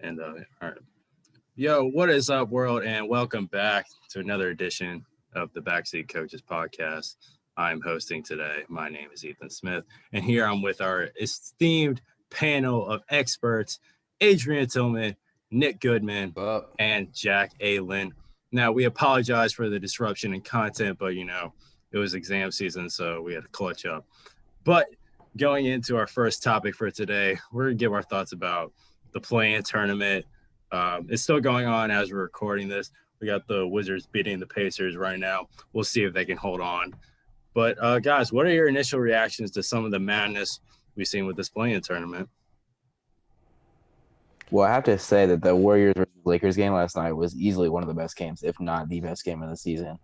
And all right. Yo, what is up, world? And welcome back to another edition of the Backseat Coaches podcast. I'm hosting today. My name is Ethan Smith, and here I'm with our esteemed panel of experts, Adrian Tillman, Nick Goodman, Up. and Jack Allen. Now, we apologize for the disruption in content, but it was exam season, so we had to clutch up. But going into our first topic for today, we're going to give our thoughts about the play-in tournament. It's still going on as we're recording this. We got the Wizards beating the Pacers right now. We'll see if they can hold on. But, guys, what are your initial reactions to some of the madness we've seen with this play-in tournament? Well, I have to say that the Warriors versus Lakers game last night was easily one of the best games, if not the best game of the season.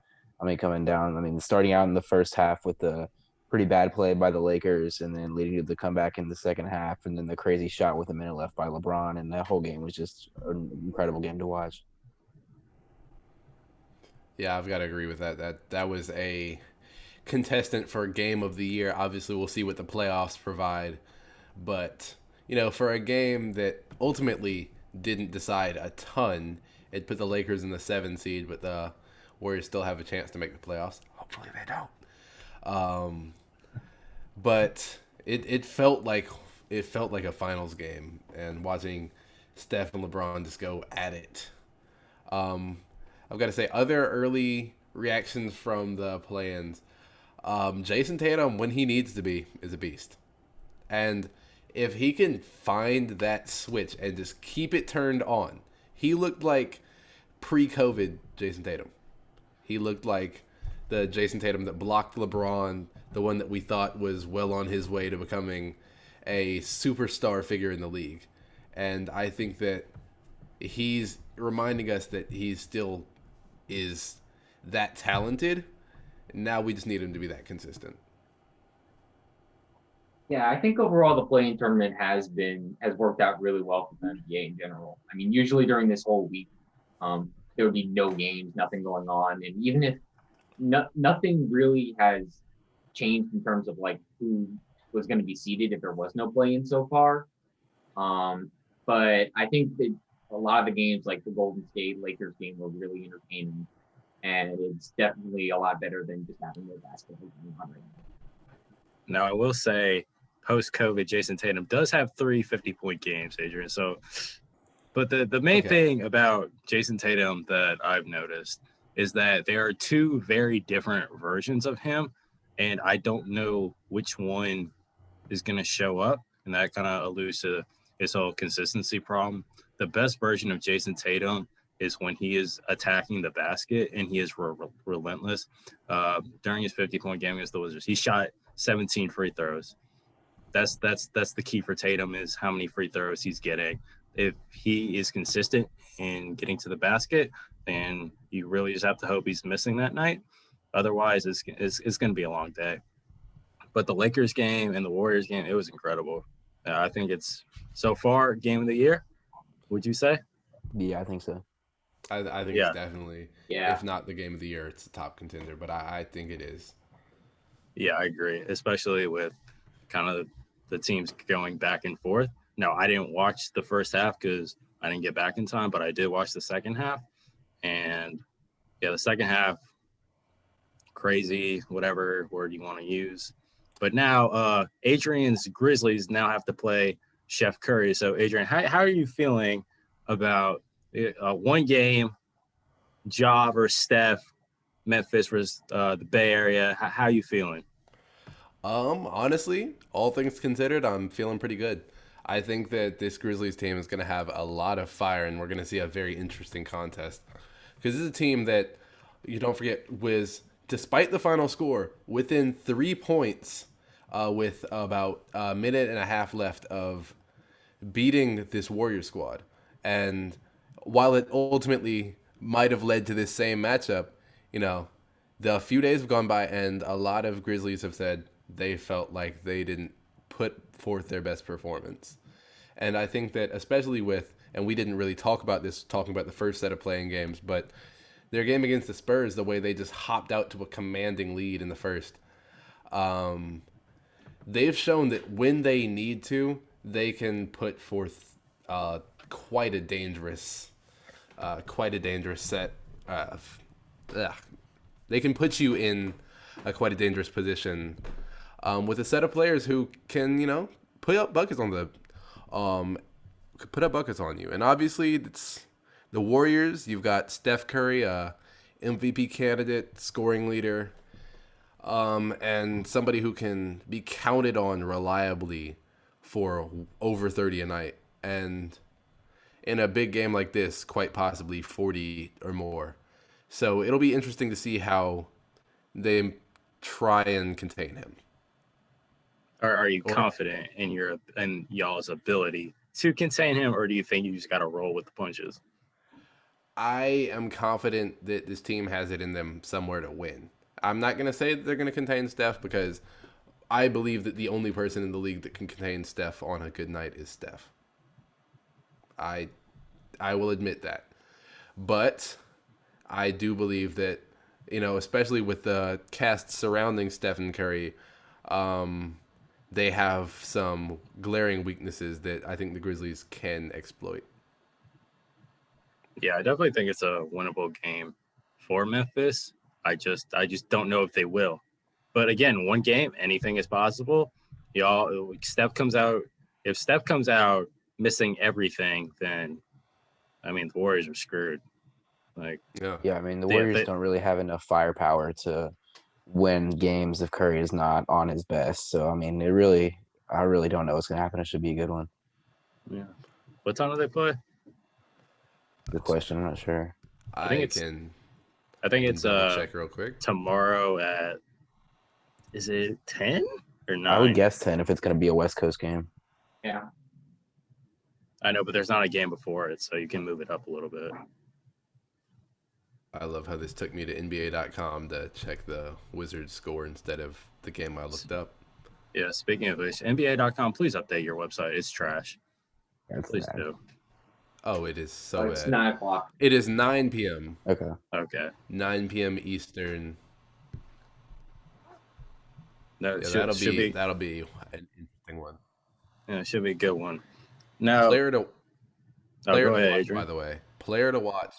Starting out in the first half with the pretty bad play by the Lakers and then leading to the comeback in the second half and then the crazy shot with a minute left by LeBron, and that whole game was just an incredible game to watch. Yeah, I've got to agree with that. That was a contestant for game of the year. Obviously, we'll see what the playoffs provide, but for a game that ultimately didn't decide a ton, it put the Lakers in the 7 seed, but the Warriors still have a chance to make the playoffs. Hopefully, they don't. But it felt like a finals game, and watching Steph and LeBron just go at it. I've got to say, other early reactions from the play-ins. Jason Tatum, when he needs to be, is a beast. And if he can find that switch and just keep it turned on, he looked like pre-COVID Jason Tatum. He looked like the Jason Tatum that blocked LeBron, the one that we thought was well on his way to becoming a superstar figure in the league. And I think that he's reminding us that he still is that talented. Now we just need him to be that consistent. Yeah, I think overall the play-in tournament has worked out really well for the NBA in general. I mean, usually during this whole week, there would be no games, nothing going on, and even if nothing really has changed in terms of like who was going to be seeded if there was no play-in so far. But I think that a lot of the games, like the Golden State Lakers game, were really entertaining, and it's definitely a lot better than just having no basketball going on right now. Now, I will say, post-COVID, Jason Tatum does have 3 50-point games, Adrian. So, but the main thing about Jason Tatum that I've noticed is that there are 2 very different versions of him, and I don't know which one is going to show up, and that kind of alludes to his whole consistency problem. The best version of Jason Tatum is when he is attacking the basket and he is relentless. During his 50-point game against the Wizards, he shot 17 free throws. That's the key for Tatum, is how many free throws he's getting. If he is consistent in getting to the basket, then you really just have to hope he's missing that night. Otherwise, it's going to be a long day. But the Lakers game and the Warriors game, it was incredible. I think it's, so far, game of the year, would you say? Yeah, I think so. I think it's definitely, Yeah. if not the game of the year, it's a top contender, but I think it is. Yeah, I agree, especially with kind of the teams going back and forth. Now, I didn't watch the first half because I didn't get back in time, but I did watch the second half. And, yeah, the second half, crazy, whatever word you want to use. But now Adrian's Grizzlies now have to play Chef Curry. So, Adrian, how are you feeling about one game, Ja versus Steph, Memphis versus the Bay Area? How are you feeling? Honestly, all things considered, I'm feeling pretty good. I think that this Grizzlies team is going to have a lot of fire, and we're going to see a very interesting contest. Because this is a team that, you don't forget, was, despite the final score, within 3 points with about a minute and a half left of beating this Warrior squad. And while it ultimately might have led to this same matchup, the few days have gone by, and a lot of Grizzlies have said they felt like they didn't put forth their best performance. And I think that especially with, and we didn't really talk about this, talking about the first set of playing games, but their game against the Spurs, the way they just hopped out to a commanding lead in the first, they've shown that when they need to, they can put forth quite a dangerous set. They can put you in quite a dangerous position with a set of players who can, put up buckets on you. And obviously, it's the Warriors. You've got Steph Curry, MVP candidate, scoring leader, and somebody who can be counted on reliably for over 30 a night. And in a big game like this, quite possibly 40 or more. So it'll be interesting to see how they try and contain him. Are you confident in y'all's ability to contain him, or do you think you just got to roll with the punches? I am confident that this team has it in them somewhere to win. I'm not going to say that they're going to contain Steph because I believe that the only person in the league that can contain Steph on a good night is Steph. I will admit that. But I do believe that, especially with the cast surrounding Stephen Curry, they have some glaring weaknesses that I think the Grizzlies can exploit. Yeah, I definitely think it's a winnable game for Memphis. I just don't know if they will. But again, one game, anything is possible. If Steph comes out missing everything, then the Warriors are screwed. Yeah, the Warriors don't really have enough firepower to win games if Curry is not on his best. So I really don't know what's gonna happen. It should be a good one. Yeah. What time do they play? Good question. I'm not sure. I think it's check real quick. Tomorrow at, is it 10 or 9? I would guess 10 if it's gonna be a West Coast game. Yeah. I know, but there's not a game before it, so you can move it up a little bit. I love how this took me to NBA.com to check the Wizards score instead of the game I looked up. Yeah, speaking of which, NBA.com, please update your website. It's trash. Please bad. do. Oh, it is so bad. It's 9 o'clock. It is 9 p.m. Okay. 9 p.m. Eastern. No, that'll be an interesting one. Yeah, it should be a good one. Now, player to go ahead, watch, Adrian. by the way. Player to watch,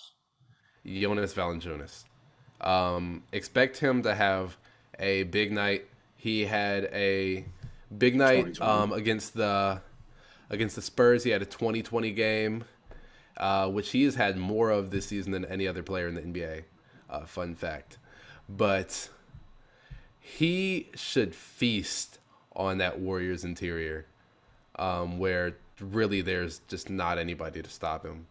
Jonas Valanciunas. Expect him to have a big night. He had a big night against the Spurs. He had a 20-20 game, which he has had more of this season than any other player in the NBA. Fun fact. But he should feast on that Warriors interior, where really there's just not anybody to stop him.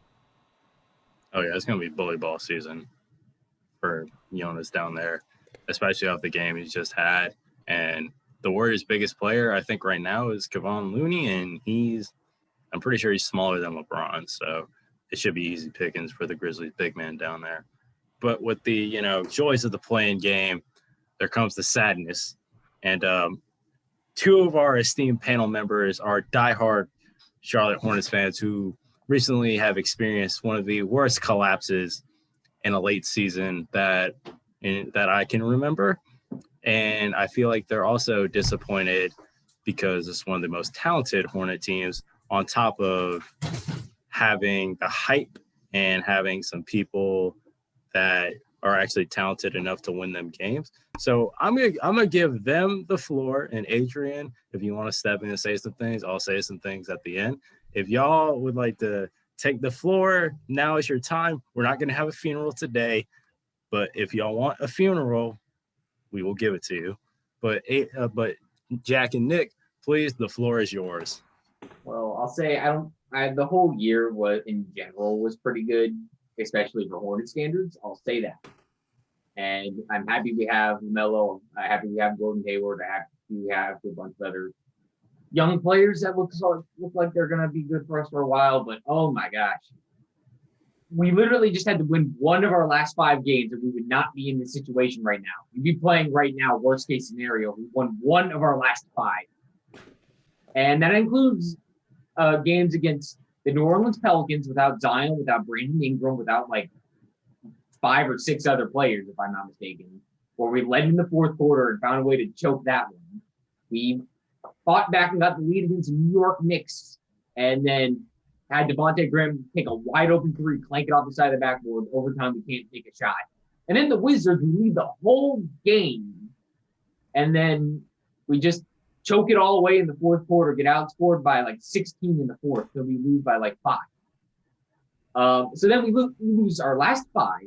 Oh, yeah, it's going to be bully ball season for Jonas down there, especially off the game he's just had. And the Warriors' biggest player, I think, right now is Kevon Looney, and I'm pretty sure he's smaller than LeBron, so it should be easy pickings for the Grizzlies' big man down there. But with the, joys of the playing game, there comes the sadness. And two of our esteemed panel members are diehard Charlotte Hornets fans who recently have experienced one of the worst collapses in a late season that I can remember. And I feel like they're also disappointed because it's one of the most talented Hornet teams, on top of having the hype and having some people that are actually talented enough to win them games. So I'm gonna give them the floor. And Adrian, if you want to step in and say some things, I'll say some things at the end. If y'all would like to take the floor, now is your time. We're not gonna have a funeral today, but if y'all want a funeral, we will give it to you. But Jack and Nick, please, the floor is yours. Well, I'll say the whole year in general was pretty good, especially for Hornet standards. I'll say that. And I'm happy we have Melo. I'm happy we have Gordon Hayward. I'm happy we have a bunch of other young players that look like they're going to be good for us for a while. But, oh, my gosh. We literally just had to win one of our last 5 games, and we would not be in this situation right now. We'd be playing right now, worst case scenario. We won one of our last 5. And that includes games against the New Orleans Pelicans without Zion, without Brandon Ingram, without like 5 or 6 other players, if I'm not mistaken, where we led in the fourth quarter and found a way to choke that one. We fought back and got the lead against the New York Knicks, and then had Devontae Graham take a wide open three, clank it off the side of the backboard. Overtime, we can't take a shot. And then the Wizards, we lead the whole game. And then we just choke it all away in the fourth quarter, get outscored by like 16 in the fourth, so we lose by like 5. So then we lose our last 5,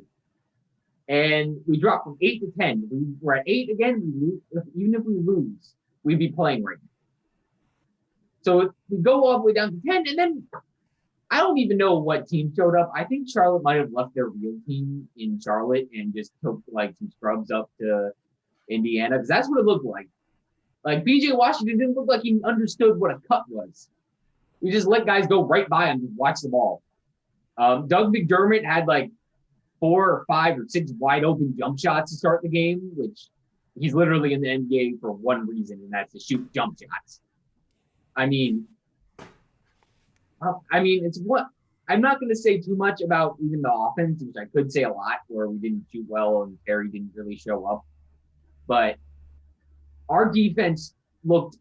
and we drop from 8 to 10. We're at 8 again. We lose. Even if we lose, we'd be playing right now. So we go all the way down to 10, and then I don't even know what team showed up. I think Charlotte might have left their real team in Charlotte and just took like some scrubs up to Indiana, because that's what it looked like. Like PJ Washington didn't look like he understood what a cut was. He just let guys go right by him and watch the ball. Doug McDermott had like 4 or 5 or 6 wide open jump shots to start the game, which he's literally in the NBA for one reason, and that's to shoot jump shots. I mean, it's what I'm not going to say too much about even the offense, which I could say a lot, where we didn't shoot well and Terry didn't really show up. But our defense looked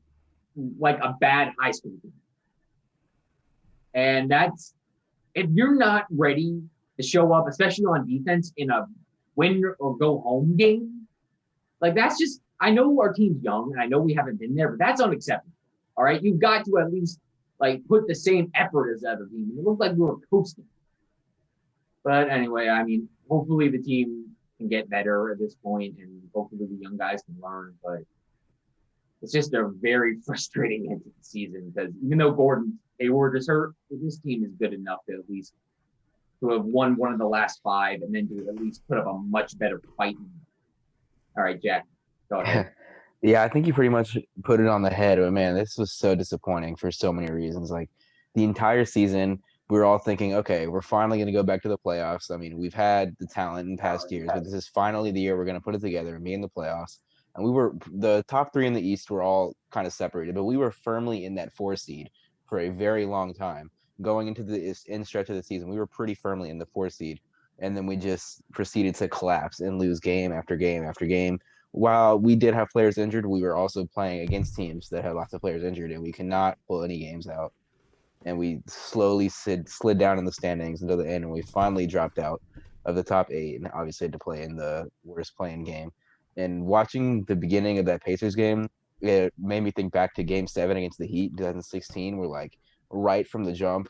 like a bad high school team. And that's, if you're not ready to show up, especially on defense in a win or go home game, like that's just, I know our team's young and I know we haven't been there, but that's unacceptable. All right. You've got to at least like put the same effort as the other team. It looked like we were coasting. But anyway, I mean, hopefully the team can get better at this point and hopefully the young guys can learn. But it's just a very frustrating end to the season, because even though Gordon Hayward is hurt, this team is good enough to at least to have won one of the last 5 and then to at least put up a much better fight. All right, Jack, go ahead. Yeah, I think you pretty much put it on the head. But man, this was so disappointing for so many reasons. Like the entire season, we were all thinking, okay, we're finally going to go back to the playoffs. I mean, we've had the talent in past years, but this is finally the year we're going to put it together and be in the playoffs. And we were, the top 3 in the East were all kind of separated, but we were firmly in that 4 seed for a very long time. Going into the end stretch of the season, we were pretty firmly in the 4 seed. And then we just proceeded to collapse and lose game after game after game. While we did have players injured, we were also playing against teams that had lots of players injured, and we could not pull any games out. And we slowly slid down in the standings until the end, and we finally dropped out of the top 8, and obviously had to play in the worst playing game. And watching the beginning of that Pacers game, it made me think back to Game 7 against the Heat in 2016, where like right from the jump,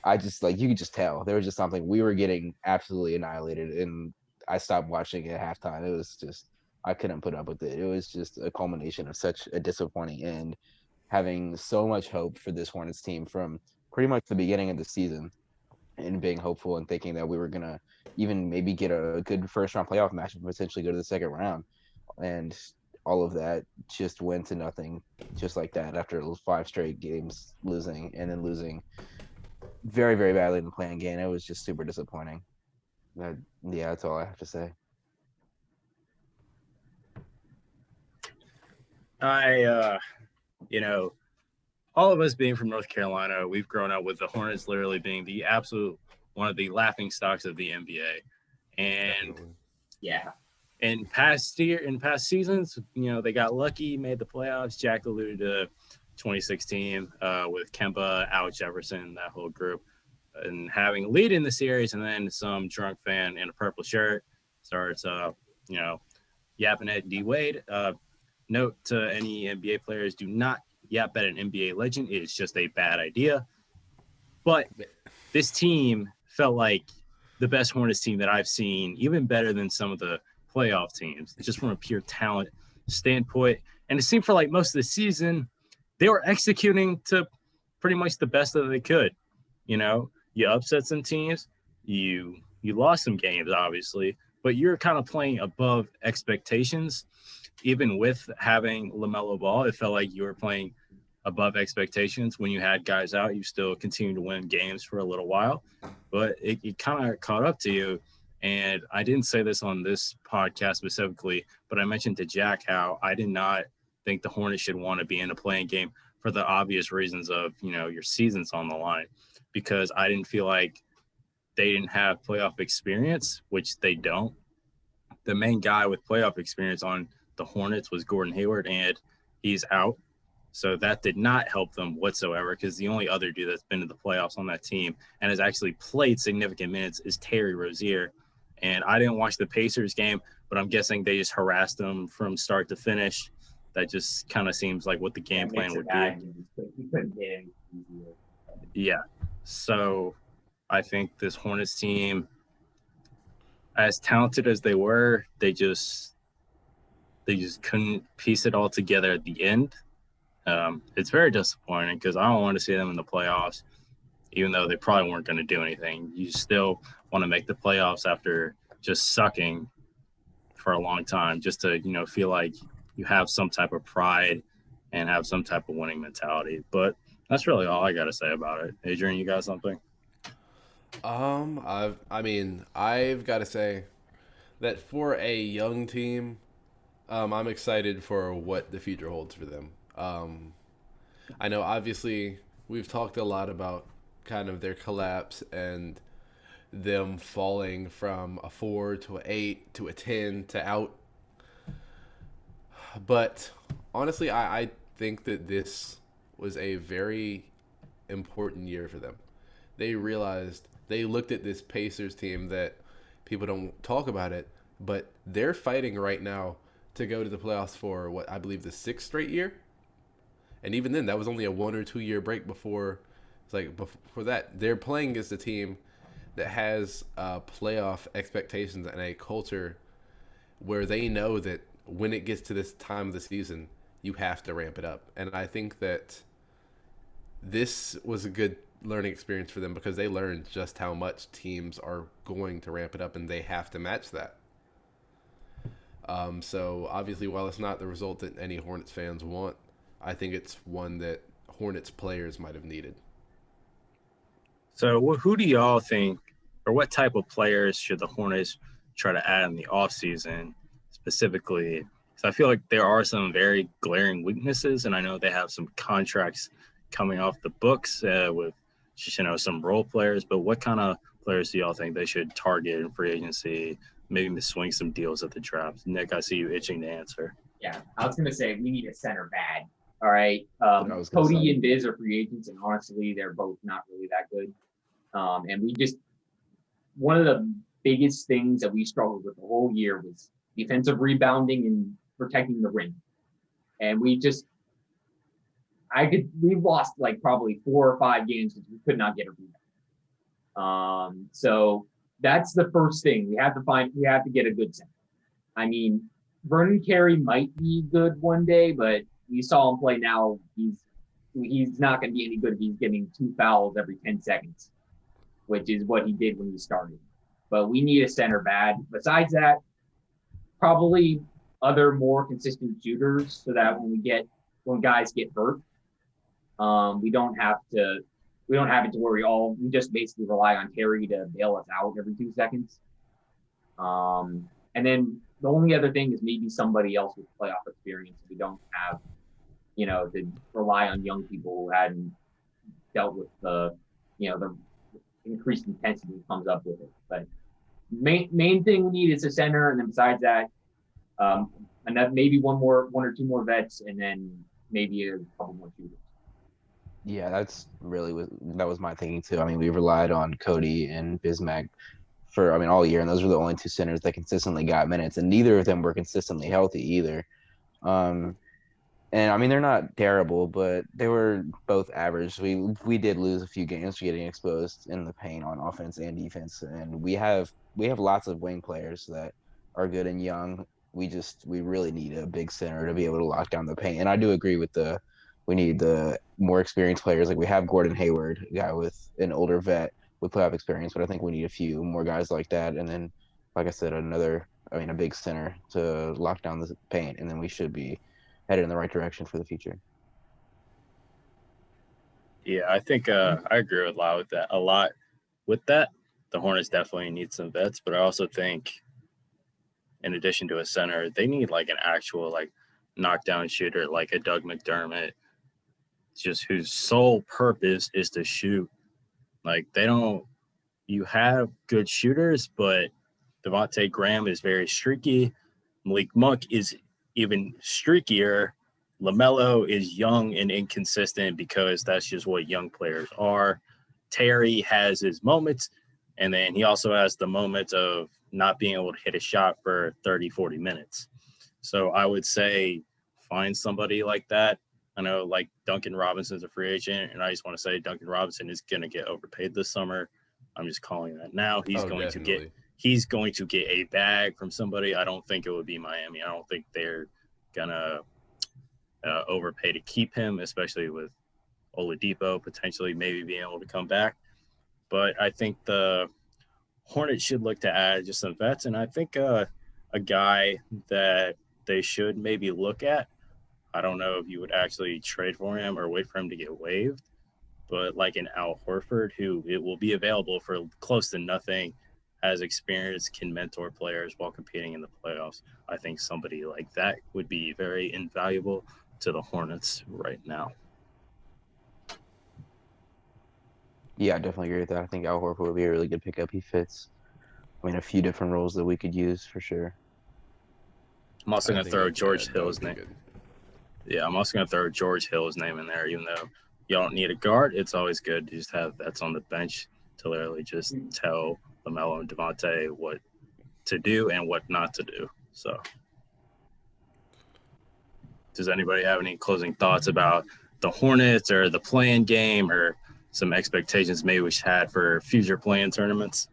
I just like you could just tell there was just something, we were getting absolutely annihilated, and I stopped watching at halftime. It was just, I couldn't put up with it. It was just a culmination of such a disappointing end, having so much hope for this Hornets team from pretty much the beginning of the season, and being hopeful and thinking that we were gonna even maybe get a good first round playoff match and potentially go to the second round. And all of that just went to nothing just like that after 5 straight games losing, and then losing very, very badly in the playing game. It was just super disappointing. Yeah, that's all I have to say. All of us being from North Carolina, we've grown up with the Hornets literally being the absolute one of the laughing stocks of the NBA. And yeah, in past seasons, they got lucky, made the playoffs. Jack alluded to 2016 with Kemba, Alex Jefferson, that whole group, and having a lead in the series, and then some drunk fan in a purple shirt starts, yapping at D Wade. Note to any NBA players: do not yap at an NBA legend. It is just a bad idea. But this team felt like the best Hornets team that I've seen, even better than some of the playoff teams, just from a pure talent standpoint. And it seemed for like most of the season, they were executing to pretty much the best that they could. You upset some teams, you lost some games, obviously, but you're kind of playing above expectations. Even with having LaMelo Ball, it felt like you were playing above expectations. When you had guys out, you still continued to win games for a little while, but it kind of caught up to you. And I didn't say this on this podcast specifically, but I mentioned to Jack how I did not think the Hornets should want to be in a playing game for the obvious reasons of, your season's on the line, because I didn't feel like they didn't have playoff experience, which they don't. The main guy with playoff experience on the Hornets was Gordon Hayward, and he's out. So that did not help them whatsoever because the only other dude that's been to the playoffs on that team and has actually played significant minutes is Terry Rozier. And I didn't watch the Pacers game, but I'm guessing they just harassed him from start to finish. That just kind of seems like what the game plan would be. He couldn't get any easier. Yeah. So I think this Hornets team, as talented as they were, they just couldn't piece it all together at the end. It's very disappointing because I don't want to see them in the playoffs, even though they probably weren't going to do anything. You still want to make the playoffs after just sucking for a long time, just to, feel like you have some type of pride and have some type of winning mentality. But that's really all I got to say about it. Adrian, you got something? I've got to say that for a young team, I'm excited for what the future holds for them. I know obviously we've talked a lot about kind of their collapse and them falling from a 4 to an 8 to a 10 to out. But honestly, I think that this was a very important year for them. They realized, they looked at this Pacers team that people don't talk about it, but they're fighting right now to go to the playoffs for what I believe the 6th straight year. And even then, that was only a 1 or 2 year break before. It's like before that, they're playing against a team that has playoff expectations and a culture where they know that when it gets to this time of the season, you have to ramp it up. And I think that this was a good learning experience for them because they learned just how much teams are going to ramp it up and they have to match that. So obviously, while it's not the result that any Hornets fans want, I think it's one that Hornets players might have needed. So who do y'all think, or what type of players should the Hornets try to add in the offseason specifically? So I feel like there are some very glaring weaknesses, and I know they have some contracts coming off the books with some role players, but what kind of players do y'all think they should target in free agency, maybe to swing some deals at the draft? Nick, I see you itching to answer. Yeah, I was going to say we need a center bad. All right. Cody and Biz are free agents, and honestly, they're both not really that good. And one of the biggest things that we struggled with the whole year was defensive rebounding and protecting the rim. And we've lost like probably 4 or 5 games because we could not get a rebound. So that's the first thing we have to get a good center. I mean, Vernon Carey might be good one day, but we saw him play now. He's not going to be any good if he's getting 2 fouls every 10 seconds, which is what he did when he started. But we need a center bad. Besides that, probably other more consistent shooters so that when guys get hurt, we don't have it to where we just basically rely on Terry to bail us out every 2 seconds. And then the only other thing is maybe somebody else with playoff experience. We don't have, to rely on young people who hadn't dealt with the increased intensity that comes up with it. But main thing we need is a center, and then besides that, maybe one or two more vets, and then maybe a couple more shooters. Yeah, that was my thinking too. I mean, we relied on Cody and Bismack for all year, and those were the only 2 centers that consistently got minutes, and neither of them were consistently healthy either. And I mean, they're not terrible, but they were both average. We did lose a few games for getting exposed in the paint on offense and defense, and we have lots of wing players that are good and young. We really need a big center to be able to lock down the paint. And I do agree with we need the more experienced players. Like we have Gordon Hayward, a guy with an older vet with playoff experience, but I think we need a few more guys like that. And then, like I said, a big center to lock down the paint, and then we should be headed in the right direction for the future. Yeah, I think I agree with a lot with that. The Hornets definitely need some vets, but I also think in addition to a center, they need like an actual like knockdown shooter, like a Doug McDermott, just whose sole purpose is to shoot. Like you have good shooters, but Devontae Graham is very streaky. Malik Monk is even streakier. LaMelo is young and inconsistent because that's just what young players are. Terry has his moments, and then he also has the moments of not being able to hit a shot for 30, 40 minutes. So I would say find somebody like that. I know like Duncan Robinson's a free agent, and I just want to say Duncan Robinson is going to get overpaid this summer. I'm just calling that now. He's going to get a bag from somebody. I don't think it would be Miami. I don't think they're going to overpay to keep him, especially with Oladipo potentially maybe being able to come back. But I think the Hornets should look to add just some vets, and I think a guy that they should maybe look at. I don't know if you would actually trade for him or wait for him to get waived, but like an Al Horford, who it will be available for close to nothing, has experience, can mentor players while competing in the playoffs. I think somebody like that would be very invaluable to the Hornets right now. Yeah, I definitely agree with that. I think Al Horford would be a really good pickup. He fits, a few different roles that we could use for sure. I'm also going to throw George Hill's name. Yeah, I'm also going to throw George Hill's name in there, even though you don't need a guard. It's always good to just have vets on the bench to literally just tell LaMelo and Devontae what to do and what not to do. So does anybody have any closing thoughts about the Hornets or the play-in game or some expectations maybe we had for future play-in tournaments?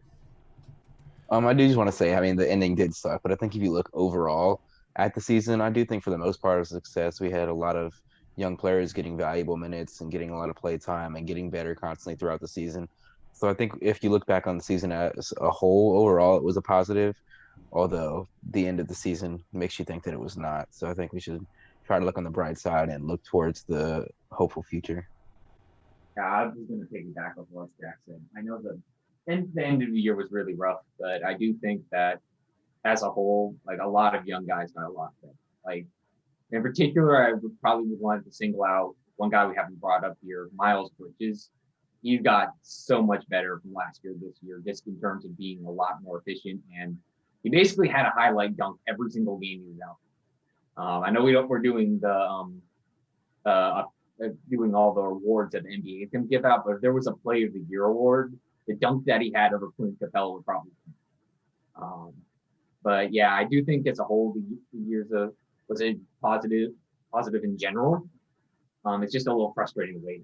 I do just want to say, the ending did suck, but I think if you look overall at the season, I do think for the most part of success, we had a lot of young players getting valuable minutes and getting a lot of play time and getting better constantly throughout the season. So I think if you look back on the season as a whole, overall, it was a positive, although the end of the season makes you think that it was not. So I think we should try to look on the bright side and look towards the hopeful future. Yeah, I was going to piggyback off what Jack said. I know the end of the year was really rough, but I do think that as a whole, like a lot of young guys got a lot better. Like in particular, I would probably want to single out one guy we haven't brought up here, Miles Bridges. He got so much better from last year this year, just in terms of being a lot more efficient. And he basically had a highlight dunk every single game he was out. I know we're doing the doing all the awards that the NBA can give out, but if there was a Play of the Year award, the dunk that he had over Clint Capella would probably. But yeah, I do think as a whole, the years was a positive in general. It's just a little frustrating to wait.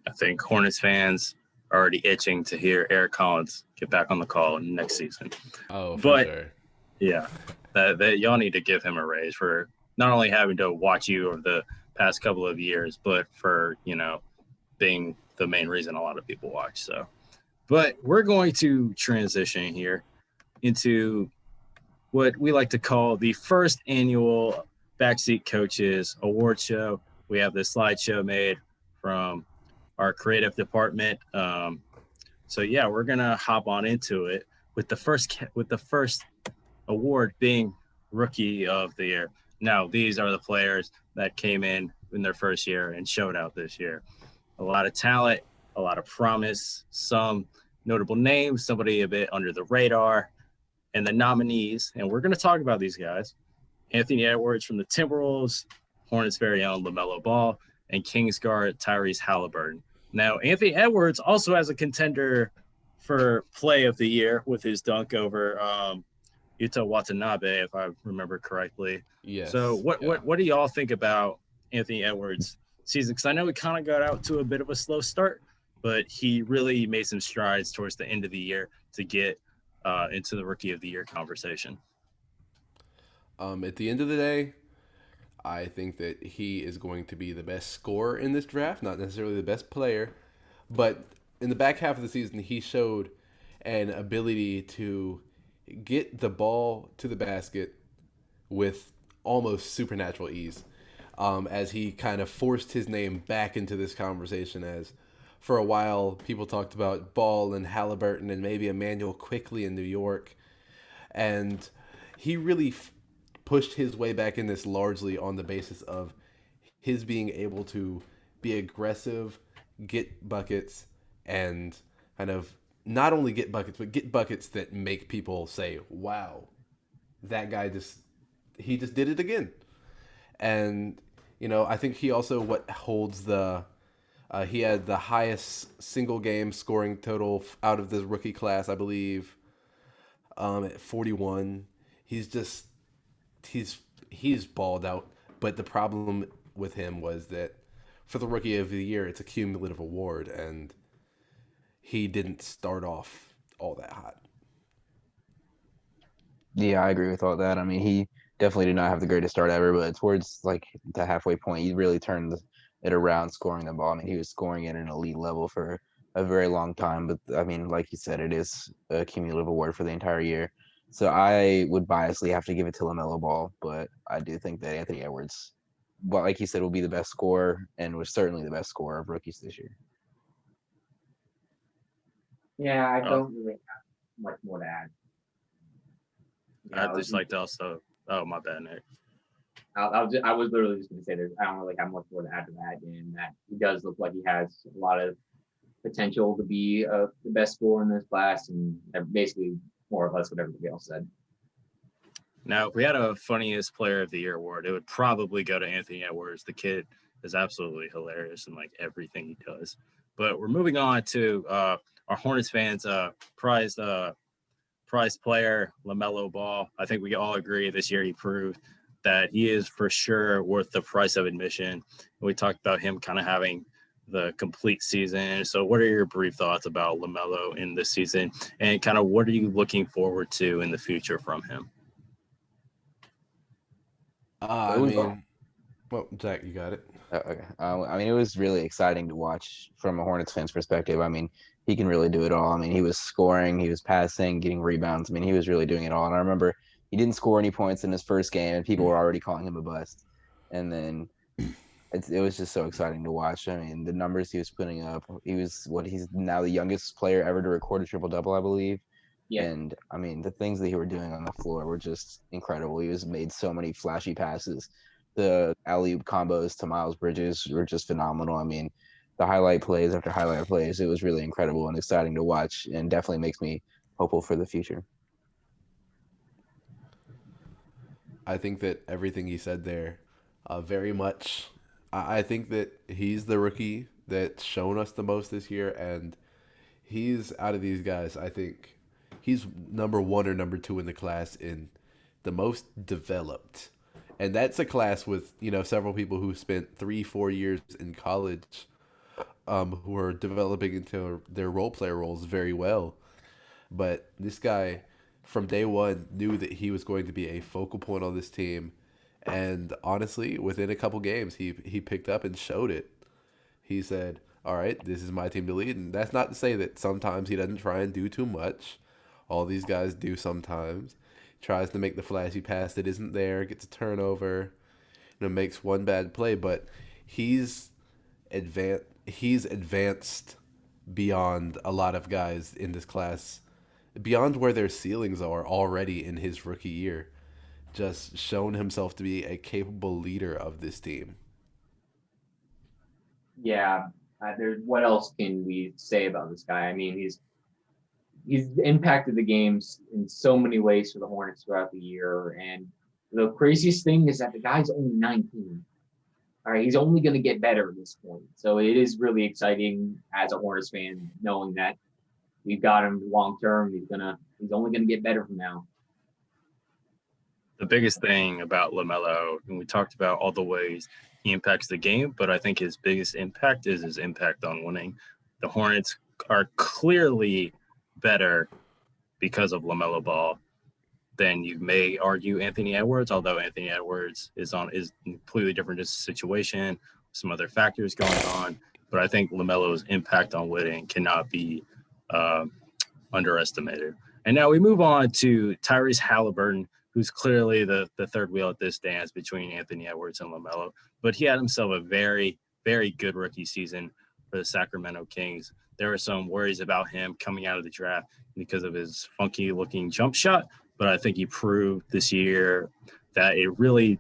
I think Hornets fans are already itching to hear Eric Collins get back on the call next season. Oh, for sure. Yeah, that y'all need to give him a raise for not only having to watch you over the past couple of years, but for, being the main reason a lot of people watch. So, but we're going to transition here into what we like to call the first annual Backseat Coaches Award Show. We have this slideshow made from our creative department. So yeah, we're gonna hop on into it with the first award being Rookie of the Year. Now, these are the players that came in their first year and showed out this year. A lot of talent, a lot of promise, some notable names, somebody a bit under the radar, and the nominees. And we're going to talk about these guys. Anthony Edwards from the Timberwolves, Hornets' very own LaMelo Ball, and Kings guard Tyrese Halliburton. Now, Anthony Edwards also has a contender for Play of the Year with his dunk over Yuta Watanabe, if I remember correctly. Yes. So what do y'all think about Anthony Edwards' season? Because I know he kind of got out to a bit of a slow start, but he really made some strides towards the end of the year to get into the Rookie of the Year conversation. At the end of the day, I think that he is going to be the best scorer in this draft, not necessarily the best player, but in the back half of the season, he showed an ability to get the ball to the basket with almost supernatural ease, as he kind of forced his name back into this conversation. As for a while, people talked about Ball and Halliburton and maybe Emmanuel Quickley in New York, and he really pushed his way back in this largely on the basis of his being able to be aggressive, get buckets, and kind of not only get buckets, but get buckets that make people say, wow. that guy just did it again. And I think he also what holds the he had the highest single game scoring total out of the rookie class, I believe, at 41. He's just he's balled out. But the problem with him was that for the rookie of the year, it's a cumulative award, and he didn't start off all that hot. Yeah, I agree with all that. I mean, he definitely did not have the greatest start ever, but towards like the halfway point, he really turned it around, scoring the ball. I mean, he was scoring at an elite level for a very long time. But I mean, like you said, it is a cumulative award for the entire year. So I would biasly have to give it to LaMelo Ball, but I do think that Anthony Edwards, well, like you said, will be the best scorer and was certainly the best scorer of rookies this year. Yeah, I Oh. don't really have much more to add. I'd just like to also. Oh, my bad, Nick. I was literally just going to say I don't really have much more to add to that, and that he does look like he has a lot of potential to be the best scorer in this class, and basically more or less what everybody else said. Now, if we had a funniest player of the year award, it would probably go to Anthony Edwards. The kid is absolutely hilarious in like everything he does. But we're moving on to our Hornets fans' prized player, LaMelo Ball. I think we all agree this year he proved that he is for sure worth the price of admission. We talked about him kind of having the complete season. So what are your brief thoughts about LaMelo in this season, and kind of what are you looking forward to in the future from him? Well, Zach, you got it. Okay. I mean, it was really exciting to watch from a Hornets fan's perspective. I mean, he can really do it all. I mean, he was scoring, he was passing, getting rebounds. I mean, he was really doing it all. And I remember he didn't score any points in his first game, and people were already calling him a bust. And then it was just so exciting to watch. I mean, the numbers he was putting up. He's now the youngest player ever to record a triple-double, I believe. Yeah. And I mean, the things that he were doing on the floor were just incredible. He was made so many flashy passes. The alley-oop combos to Miles Bridges were just phenomenal. I mean, the highlight plays after highlight plays, it was really incredible and exciting to watch, and definitely makes me hopeful for the future. I think that everything he said there, very much. I think that he's the rookie that's shown us the most this year, and he's out of these guys. I think he's number one or number two in the class in the most developed. And that's a class with, several people who spent 3-4 years in college, who are developing into their role player roles very well. But this guy, from day one, knew that he was going to be a focal point on this team. And honestly, within a couple games, he picked up and showed it. He said, all right, this is my team to lead. And that's not to say that sometimes he doesn't try and do too much. All these guys do sometimes. Tries to make the flashy pass that isn't there, gets a turnover, makes one bad play, but he's advanced beyond a lot of guys in this class, beyond where their ceilings are already in his rookie year. Just shown himself to be a capable leader of this team. Yeah, what else can we say about this guy? I mean, he's impacted the games in so many ways for the Hornets throughout the year. And the craziest thing is that the guy's only 19. All right, he's only going to get better at this point. So it is really exciting as a Hornets fan, knowing that we've got him long term. He's only going to get better from now. The biggest thing about LaMelo, and we talked about all the ways he impacts the game, but I think his biggest impact is his impact on winning. The Hornets are clearly better because of LaMelo Ball than you may argue Anthony Edwards, although Anthony Edwards is completely different situation, some other factors going on. But I think LaMelo's impact on winning cannot be underestimated. And now we move on to Tyrese Halliburton, who's clearly the third wheel at this dance between Anthony Edwards and LaMelo. But he had himself a very, very good rookie season for the Sacramento Kings. There were some worries about him coming out of the draft because of his funky-looking jump shot, but I think he proved this year that it really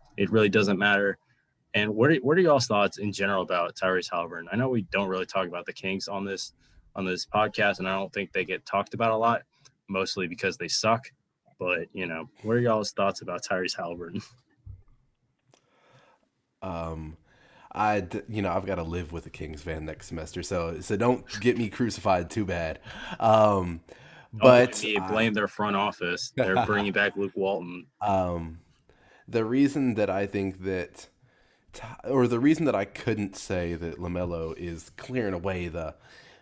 doesn't matter. And what are y'all's thoughts in general about Tyrese Halliburton? I know we don't really talk about the Kings on this podcast, and I don't think they get talked about a lot, mostly because they suck. But what are y'all's thoughts about Tyrese Halliburton? I've got to live with a Kings fan next semester, so don't get me crucified too bad. Um, Don't blame but me. Blame their front office. They're bringing back Luke Walton. The reason that I think that, or the reason that I couldn't say that LaMelo is clearing away the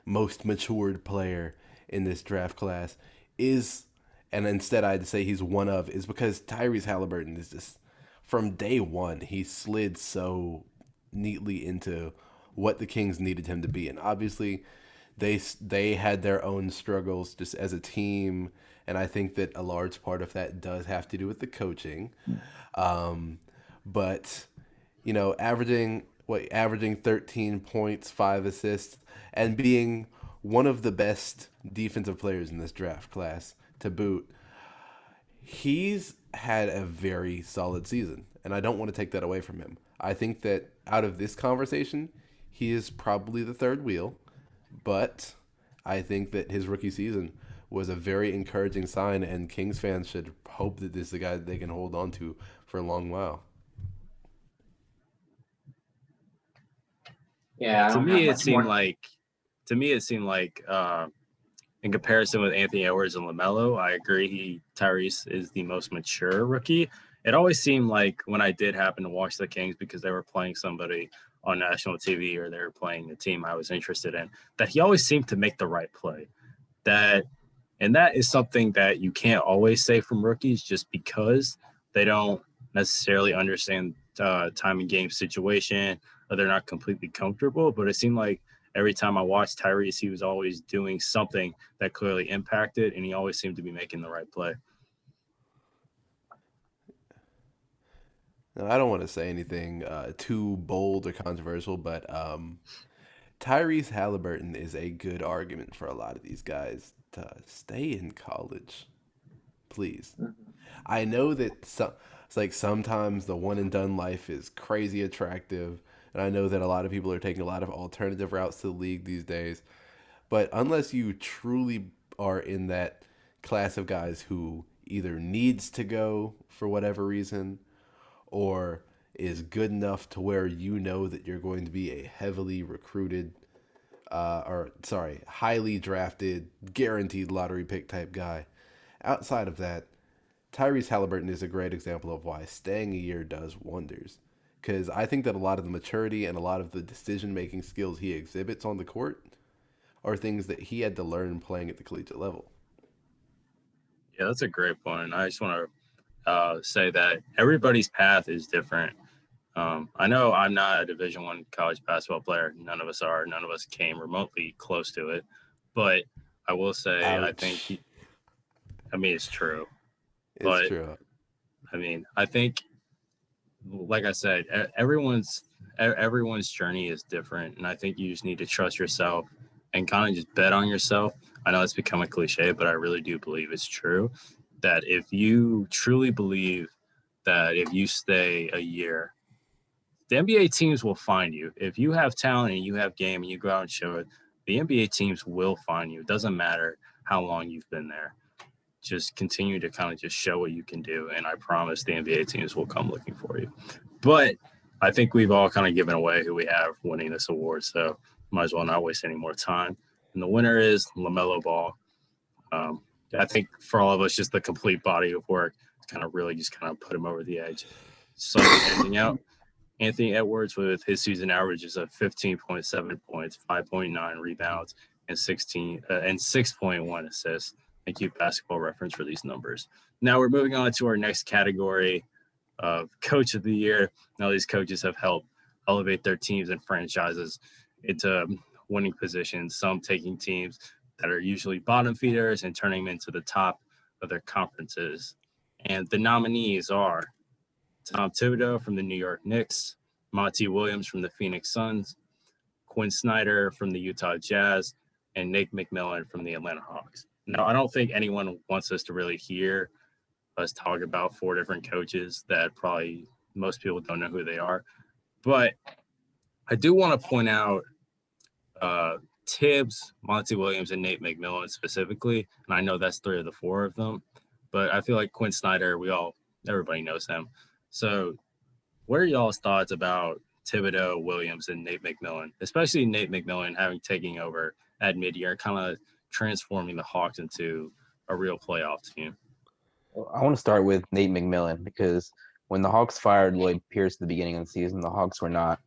most matured player in this draft class is, and instead I'd say he's one of, is because Tyrese Halliburton is just, from day one, he slid so neatly into what the Kings needed him to be. And obviously, they had their own struggles just as a team, and I think that a large part of that does have to do with the coaching. But averaging 13 points, 5 assists, and being one of the best defensive players in this draft class to boot, he's had a very solid season, and I don't want to take that away from him. I think that out of this conversation, he is probably the third wheel, but I think that his rookie season was a very encouraging sign, and Kings fans should hope that this is a guy that they can hold on to for a long while. Yeah, To me, it seemed like in comparison with Anthony Edwards and LaMelo, I agree Tyrese is the most mature rookie. It always seemed like when I did happen to watch the Kings because they were playing somebody on national TV or they were playing a team I was interested in, that he always seemed to make the right play. And that is something that you can't always say from rookies just because they don't necessarily understand time and game situation or they're not completely comfortable. But it seemed like every time I watched Tyrese, he was always doing something that clearly impacted, and he always seemed to be making the right play. Now, I don't want to say anything too bold or controversial, but Tyrese Halliburton is a good argument for a lot of these guys to stay in college, please. I know that it's like sometimes the one and done life is crazy attractive, and I know that a lot of people are taking a lot of alternative routes to the league these days. But unless you truly are in that class of guys who either needs to go for whatever reason or is good enough to where you know that you're going to be a heavily recruited highly drafted, guaranteed lottery pick type guy. Outside of that, Tyrese Halliburton is a great example of why staying a year does wonders. Because I think that a lot of the maturity and a lot of the decision-making skills he exhibits on the court are things that he had to learn playing at the collegiate level. Yeah, that's a great point. I just want to say that everybody's path is different. I know I'm not a Division I college basketball player. None of us are. None of us came remotely close to it. But I will say, Ouch. I think it's true. It's true. I think, like I said, everyone's journey is different, and I think you just need to trust yourself and kind of just bet on yourself. I know it's become a cliche, but I really do believe it's true that if you truly believe that if you stay a year, the NBA teams will find you. If you have talent and you have game and you go out and show it, the NBA teams will find you. It doesn't matter how long you've been there. Just continue to kind of just show what you can do, and I promise the NBA teams will come looking for you. But I think we've all kind of given away who we have winning this award, so might as well not waste any more time. And the winner is LaMelo Ball. I think for all of us, just the complete body of work kind of really just kind of put him over the edge. So ending out. Anthony Edwards with his season averages of 15.7 points, 5.9 rebounds, and 6.1 assists. Thank you, Basketball Reference, for these numbers. Now we're moving on to our next category of Coach of the Year. Now these coaches have helped elevate their teams and franchises into winning positions, some taking teams that are usually bottom feeders and turning them into the top of their conferences. And the nominees are Tom Thibodeau from the New York Knicks, Monty Williams from the Phoenix Suns, Quinn Snyder from the Utah Jazz, and Nate McMillan from the Atlanta Hawks. Now, I don't think anyone wants us to really hear us talk about 4 different coaches that probably most people don't know who they are. But I do want to point out Tibbs, Monty Williams, and Nate McMillan specifically. And I know that's 3 of the 4 of them. but I feel like Quinn Snyder, everybody knows him. So what are y'all's thoughts about Thibodeau, Williams, and Nate McMillan, especially Nate McMillan having taken over at midyear, kind of transforming the Hawks into a real playoff team? I want to start with Nate McMillan because when the Hawks fired Lloyd Pierce at the beginning of the season, the Hawks were not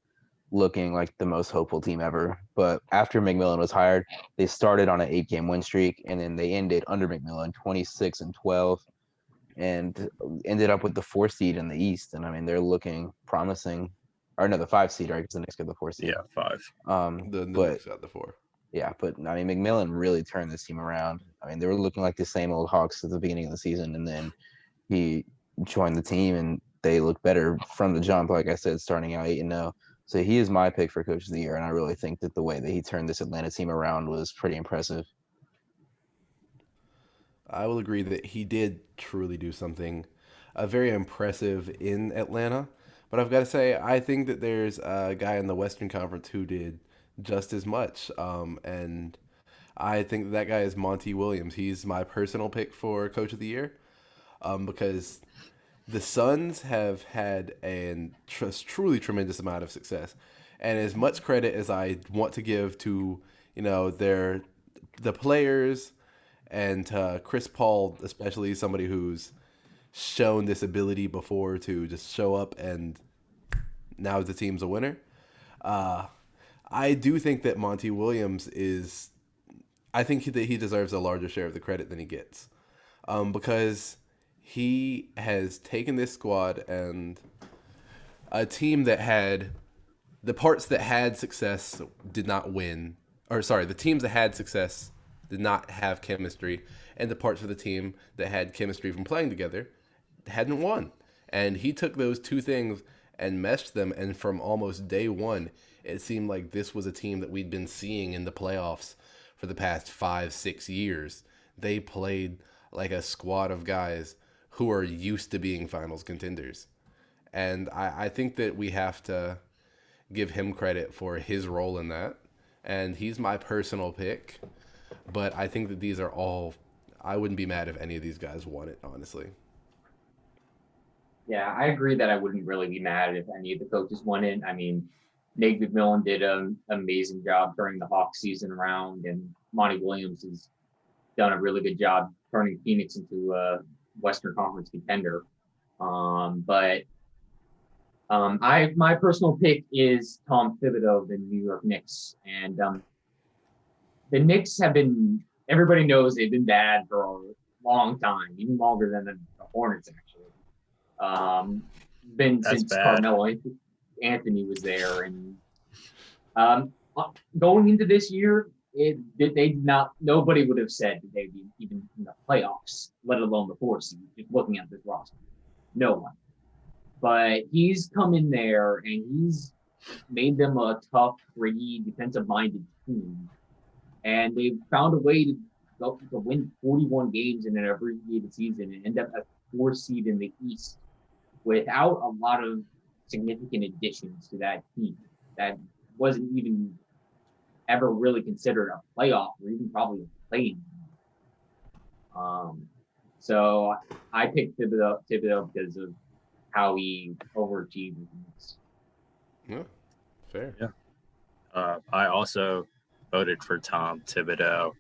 looking like the most hopeful team ever. But after McMillan was hired, they started on an 8-game win streak, and then they ended under McMillan 26-12, and ended up with the 4th seed in the East. And I mean, they're looking promising. Or no, the 5 seed, right? Because the Knicks got the 4 seed. Yeah, 5. The but Knicks got the 4. yeah, but I mean, McMillan really turned this team around. I mean, they were looking like the same old Hawks at the beginning of the season, and then he joined the team, and they look better from the jump. Like I said, starting out 8-0. So he is my pick for Coach of the Year, and I really think that the way that he turned this Atlanta team around was pretty impressive. I will agree that he did truly do something very impressive in Atlanta. But I've got to say, I think that there's a guy in the Western Conference who did just as much. And I think that guy is Monty Williams. He's my personal pick for Coach of the Year because the Suns have had a truly tremendous amount of success. And as much credit as I want to give to, the players and Chris Paul, especially somebody who's shown this ability before to just show up and now the team's a winner. I do think that Monty Williams I think that he deserves a larger share of the credit than he gets because he has taken this squad and a team that had the parts that had success did not win. Or sorry, the teams that had success did not have chemistry, and the parts of the team that had chemistry from playing together hadn't won. And he took those two things and meshed them, and from almost day one, it seemed like this was a team that we'd been seeing in the playoffs for the past 5-6 years. They played like a squad of guys who are used to being finals contenders. And I think that we have to give him credit for his role in that. And he's my personal pick. But I think that these are all, I wouldn't be mad if any of these guys won it, honestly. Yeah, I agree that I wouldn't really be mad if any of the coaches won it. I mean, Nate McMillan did an amazing job turning the Hawks season around, and Monty Williams has done a really good job turning Phoenix into a Western Conference contender. My personal pick is Tom Thibodeau of the New York Knicks, and the Knicks have been. Everybody knows they've been bad for a long time, even longer than the Hornets actually. Been That's since bad. Carmelo Anthony was there, and going into this year, nobody would have said that they'd be even in the playoffs, let alone the 4th seed. Just looking at this roster, no one. But he's come in there and he's made them a tough, gritty, defensive-minded team, and they've found a way to win 41 games in an abbreviated season and end up at 4th seed in the East without a lot of significant additions to that team that wasn't even ever really considered a playoff or even probably a play-in. So I picked Thibodeau because of how he overachieved. Yeah, fair. Yeah. I also voted for Tom Thibodeau,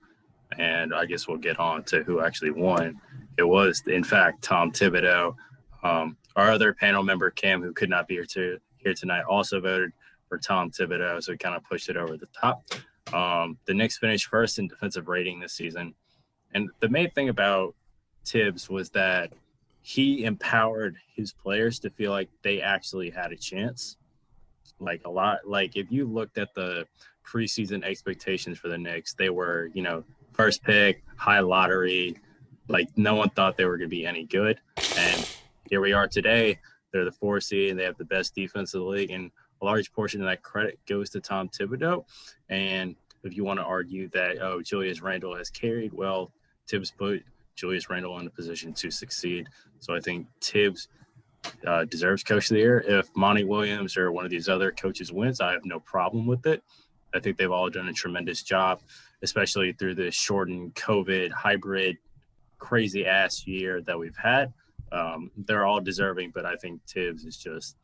and I guess we'll get on to who actually won. It was, in fact, Tom Thibodeau. Our other panel member, Cam, who could not be here tonight, also voted for Tom Thibodeau, so he kind of pushed it over the top. The Knicks finished first in defensive rating this season. And the main thing about Tibbs was that he empowered his players to feel like they actually had a chance. Like a lot, like if you looked at the preseason expectations for the Knicks, they were, first pick, high lottery, like no one thought they were going to be any good. And here we are today. They're the 4th seed and they have the best defense of the league. And a large portion of that credit goes to Tom Thibodeau. And if you want to argue that, Julius Randle has carried, well, Tibbs put Julius Randle in a position to succeed. So I think Tibbs deserves Coach of the Year. If Monty Williams or one of these other coaches wins, I have no problem with it. I think they've all done a tremendous job, especially through this shortened COVID hybrid crazy ass year that we've had. They're all deserving, but I think Tibbs is just,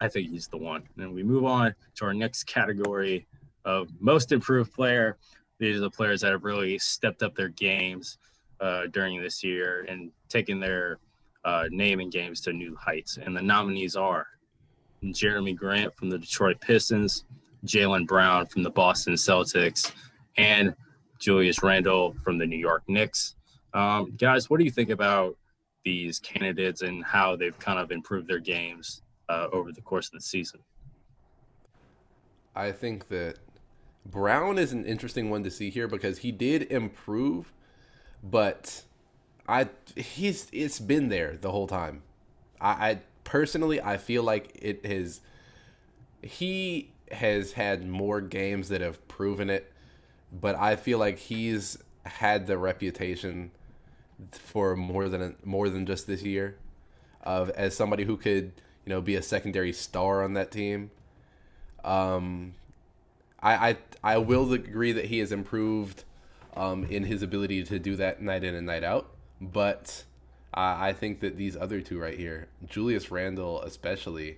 I think he's the one. And we move on to our next category of most improved player. These are the players that have really stepped up their games during this year and taken their name and games to new heights. And the nominees are Jeremy Grant from the Detroit Pistons, Jaylen Brown from the Boston Celtics, and Julius Randle from the New York Knicks. Guys, what do you think about these candidates and how they've kind of improved their games over the course of the season? I think that Brown is an interesting one to see here because he did improve, but it's been there the whole time. I personally I feel like he has had more games that have proven it, but I feel like he's had the reputation for more than just this year of as somebody who could, be a secondary star on that team. I will agree that he has improved in his ability to do that night in and night out, but I think that these other two right here, Julius Randle especially,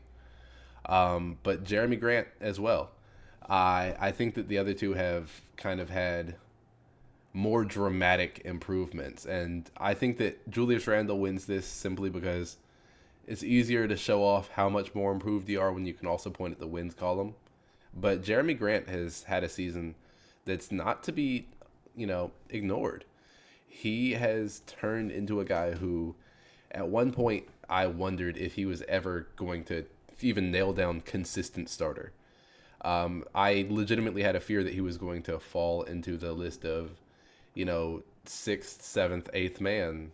but Jeremy Grant as well, I think that the other two have kind of had more dramatic improvements, and I think that Julius Randle wins this simply because it's easier to show off how much more improved you are when you can also point at the wins column. But Jeremy Grant has had a season that's not to be, ignored. He has turned into a guy who, at one point, I wondered if he was ever going to even nail down consistent starter. I legitimately had a fear that he was going to fall into the list of, sixth, seventh, eighth man.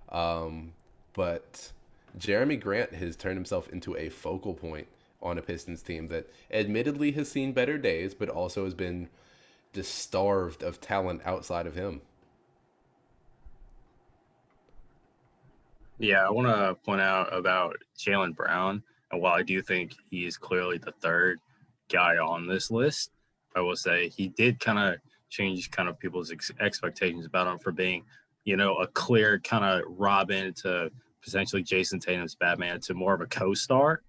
But Jeremy Grant has turned himself into a focal point on a Pistons team that admittedly has seen better days, but also has been just starved of talent outside of him. Yeah, I want to point out about Jaylen Brown. And while I do think he is clearly the third guy on this list, I will say he did kind of change kind of people's expectations about him for being, a clear kind of Robin to potentially Jason Tatum's Batman to more of a co-star.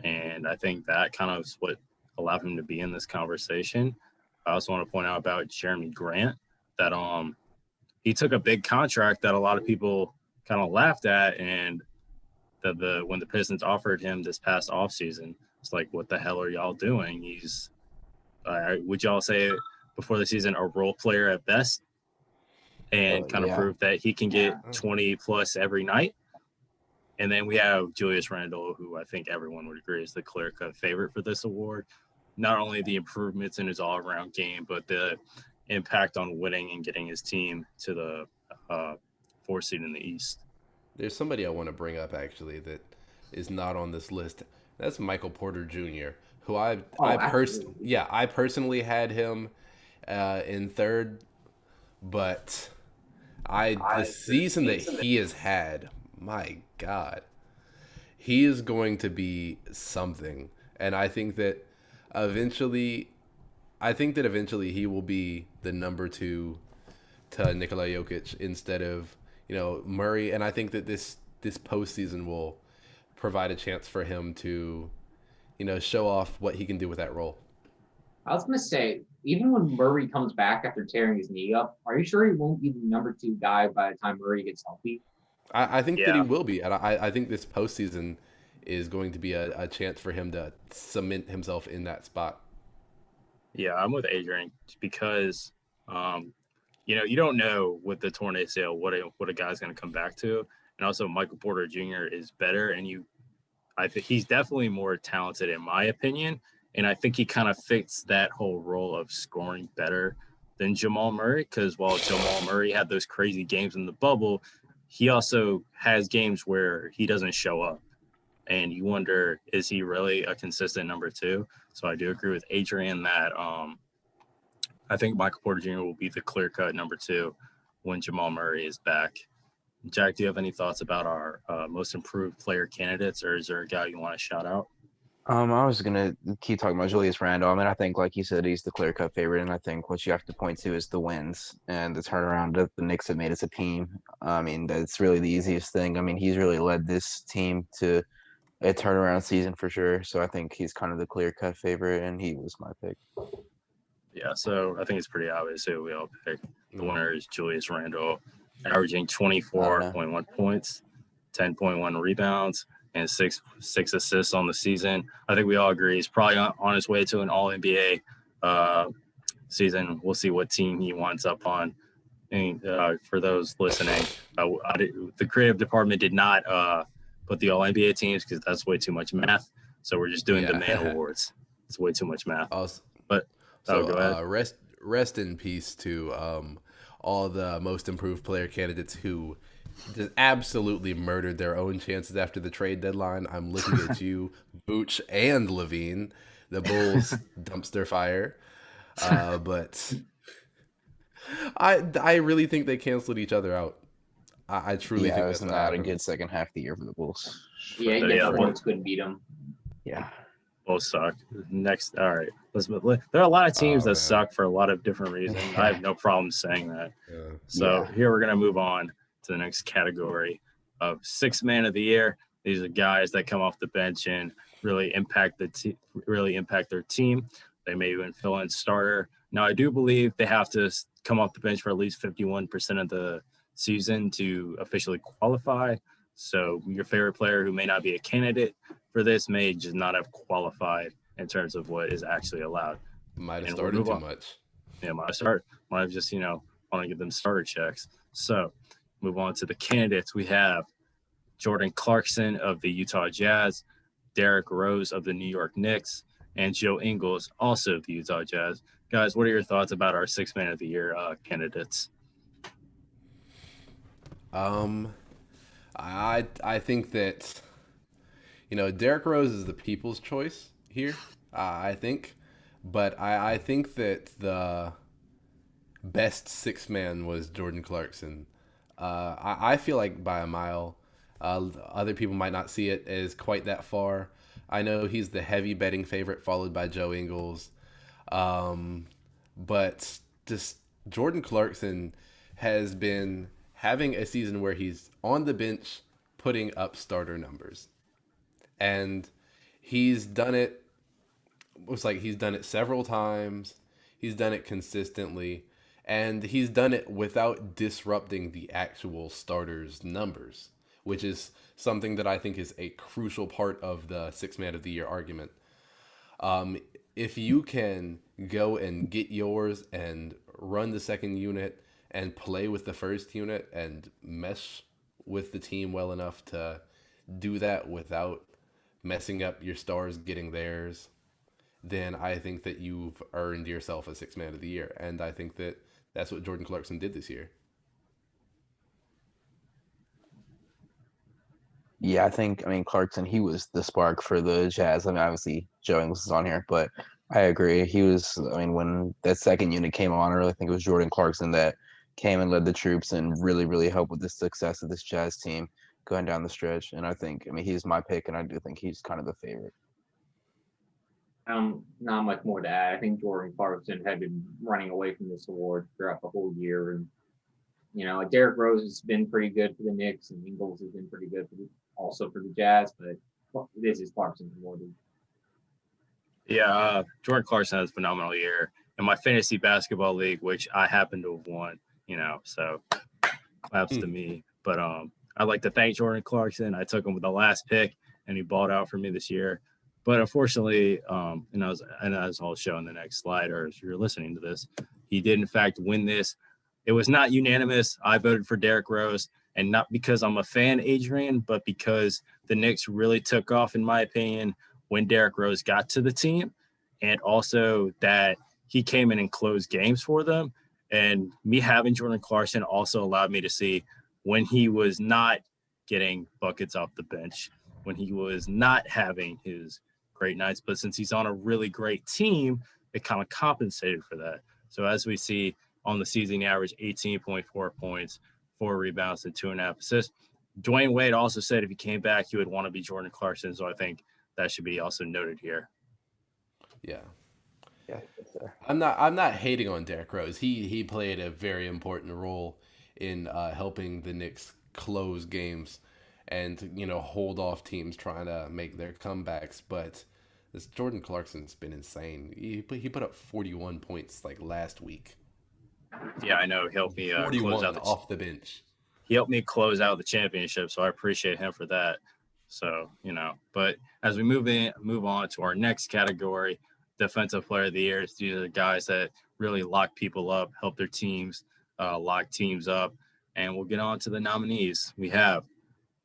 And I think that kind of is what allowed him to be in this conversation. I also want to point out about Jeremy Grant that he took a big contract that a lot of people kind of laughed at, and that when the Pistons offered him this past offseason, it's like, what the hell are y'all doing? He's would y'all say before the season a role player at best, and kind of prove that he can get 20 plus every night. And then we have Julius Randle, who I think everyone would agree is the clear-cut favorite for this award. Not only the improvements in his all-around game, but the impact on winning and getting his team to the 4th seed in the East. There's somebody I want to bring up, actually, that is not on this list. That's Michael Porter Jr., who I personally had him in third, but the season that he has had, my God, he is going to be something. And I think that eventually he will be the number 2 to Nikola Jokic instead of, Murray. And I think that this postseason will provide a chance for him to, show off what he can do with that role. I was going to say, even when Murray comes back after tearing his knee up, are you sure he won't be the number 2 guy by the time Murray gets healthy? I think that he will be. And I think this postseason is going to be a chance for him to cement himself in that spot. Yeah, I'm with Adrian because, you don't know with the torn ACL what a guy's going to come back to. And also Michael Porter Jr. is better. And I think he's definitely more talented in my opinion. And I think he kind of fits that whole role of scoring better than Jamal Murray. Because while Jamal Murray had those crazy games in the bubble, he also has games where he doesn't show up. And you wonder, is he really a consistent number 2? So I do agree with Adrian that I think Michael Porter Jr. will be the clear-cut number 2 when Jamal Murray is back. Jack, do you have any thoughts about our most improved player candidates, or is there a guy you want to shout out? I was gonna keep talking about Julius Randle. I mean, I think, like you said, he's the clear-cut favorite, and I think what you have to point to is the wins and the turnaround that the Knicks have made as a team. I mean, that's really the easiest thing. I mean, he's really led this team to a turnaround season for sure. So I think he's kind of the clear-cut favorite, and he was my pick. Yeah, so I think it's pretty obvious who we all picked. The Mm. winner is Julius Randle, averaging I don't know. 24.1 points, 10.1 rebounds, and six assists on the season. I think we all agree he's probably on his way to an All NBA season. We'll see what team he winds up on. And for those listening, the creative department did not put the All NBA teams because that's way too much math. So we're just doing the man awards. It's way too much math. But So go ahead. rest in peace to all the most improved player candidates who just absolutely murdered their own chances after the trade deadline. I'm looking at you, Booch and Levine, the Bulls dumpster fire. But I really think they canceled each other out. I truly Yeah, think it was that's not a good second half of the year for the Bulls. Yeah, the Hornets couldn't beat them. Yeah. Both suck. Next, all right. There are a lot of teams that man. suck for a lot of different reasons. I have no problem saying that. Yeah. So here we're gonna move on to the next category of sixth man of the year. These are guys that come off the bench and really impact their team. They may even fill in starter. Now I do believe they have to come off the bench for at least 51% of the season to officially qualify. So your favorite player who may not be a candidate for this may just not have qualified in terms of what is actually allowed. Might have started too much. Yeah, might have just, want to give them starter checks. So move on to the candidates. We have Jordan Clarkson of the Utah Jazz, Derrick Rose of the New York Knicks, and Joe Ingles, also of the Utah Jazz. Guys, what are your thoughts about our sixth man of the year candidates? I think that Derrick Rose is the people's choice here. I think, but I think that the best sixth man was Jordan Clarkson. I feel like by a mile. Other people might not see it as quite that far. I know he's the heavy betting favorite, followed by Joe Ingles. But just Jordan Clarkson has been having a season where he's on the bench putting up starter numbers. And he's done it. Looks like he's done it several times. He's done it consistently. And he's done it without disrupting the actual starters' numbers, which is something that I think is a crucial part of the sixth man of the year argument. If you can go and get yours and run the second unit and play with the first unit and mesh with the team well enough to do that without messing up your stars getting theirs, then I think that you've earned yourself a sixth man of the year. And I think that that's what Jordan Clarkson did this year. Yeah, Clarkson, he was the spark for the Jazz. Obviously, Joe Ingles is on here, but I agree. He was, when that second unit came on, I really think it was Jordan Clarkson that came and led the troops and really, really helped with the success of this Jazz team going down the stretch. And I think, he's my pick, and I do think he's kind of the favorite. Not much more to add. I think Jordan Clarkson had been running away from this award throughout the whole year. And, Derrick Rose has been pretty good for the Knicks, and Ingles has been pretty good also for the Jazz, but this is Clarkson's award. Yeah, Jordan Clarkson has a phenomenal year in my fantasy basketball league, which I happen to have won, so claps to me. But I'd like to thank Jordan Clarkson. I took him with the last pick, and he balled out for me this year. But unfortunately, as I'll show in the next slide, or if you're listening to this, he did in fact win this. It was not unanimous. I voted for Derrick Rose, and not because I'm a fan, Adrian, but because the Knicks really took off, in my opinion, when Derrick Rose got to the team, and also that he came in and closed games for them. And me having Jordan Clarkson also allowed me to see when he was not getting buckets off the bench, when he was not having his great nights. But since he's on a really great team, it kind of compensated for that. So as we see on the season, he averaged 18.4 points, 4 rebounds, and 2.5 assists. Dwayne Wade also said if he came back, he would want to be Jordan Clarkson. So I think that should be also noted here. Yeah. Yeah, yes, sir. I'm not hating on Derrick Rose. He played a very important role in helping the Knicks close games and hold off teams trying to make their comebacks. But this Jordan Clarkson's been insane. He put up 41 points like last week. Yeah, I know. He helped me close 41 out off the bench. he helped me close out the championship, so I appreciate him for that. So, but as we move on to our next category, defensive player of the year, these are the guys that really lock people up, help their teams lock teams up. And we'll get on to the nominees. We have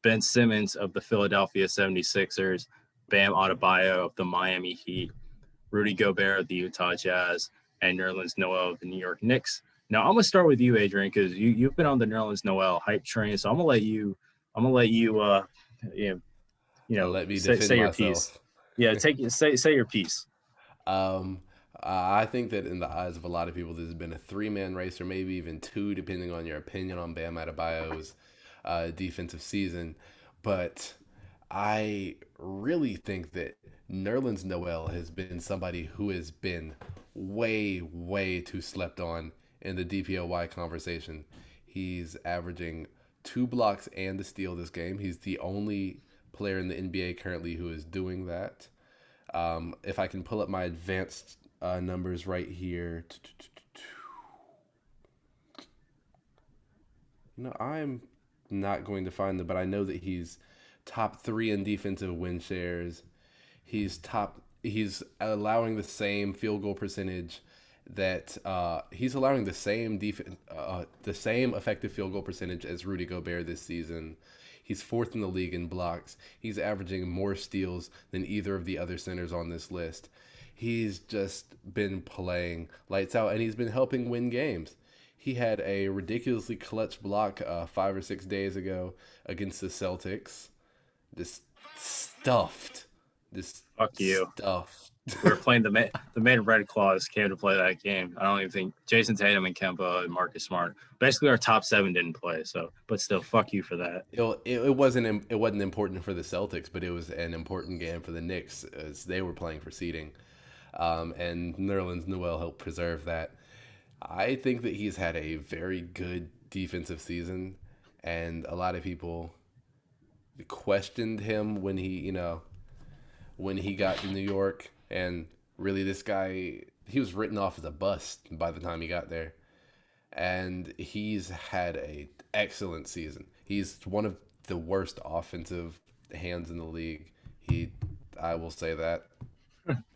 Ben Simmons of the Philadelphia 76ers, Bam Adebayo of the Miami Heat, Rudy Gobert of the Utah Jazz, and Nerlens Noel of the New York Knicks. Now I'm gonna start with you, Adrian, because you've been on the Nerlens Noel hype train. So I'm gonna let you Let me say defend your myself. piece. Yeah, say your piece. Um, I think that in the eyes of a lot of people, this has been a three-man race, or maybe even two, depending on your opinion on Bam Adebayo's defensive season. But I really think that Nerlens Noel has been somebody who has been way, way too slept on in the DPOY conversation. He's averaging 2 blocks and a steal this game. He's the only player in the NBA currently who is doing that. If I can pull up my advanced numbers right here. I'm not going to find them, but I know that he's top 3 in defensive win shares. He's allowing the same field goal percentage that he's allowing the same effective field goal percentage as Rudy Gobert this season. He's 4th in the league in blocks. He's averaging more steals than either of the other centers on this list. He's just been playing lights out, and he's been helping win games. He had a ridiculously clutch block 5 or 6 days ago against the Celtics. Just stuffed. Fuck you. Stuffed. We were playing the main Red Claws came to play that game. I don't even think Jason Tatum and Kemba and Marcus Smart. Basically, our top 7 didn't play. So, but still, fuck you for that. It wasn't important for the Celtics, but it was an important game for the Knicks as they were playing for seeding. And Nerlens Noel helped preserve that. I think that he's had a very good defensive season, and a lot of people questioned him when he got to New York. And really, this guy, he was written off as a bust by the time he got there. And he's had an excellent season. He's one of the worst offensive hands in the league. I will say that.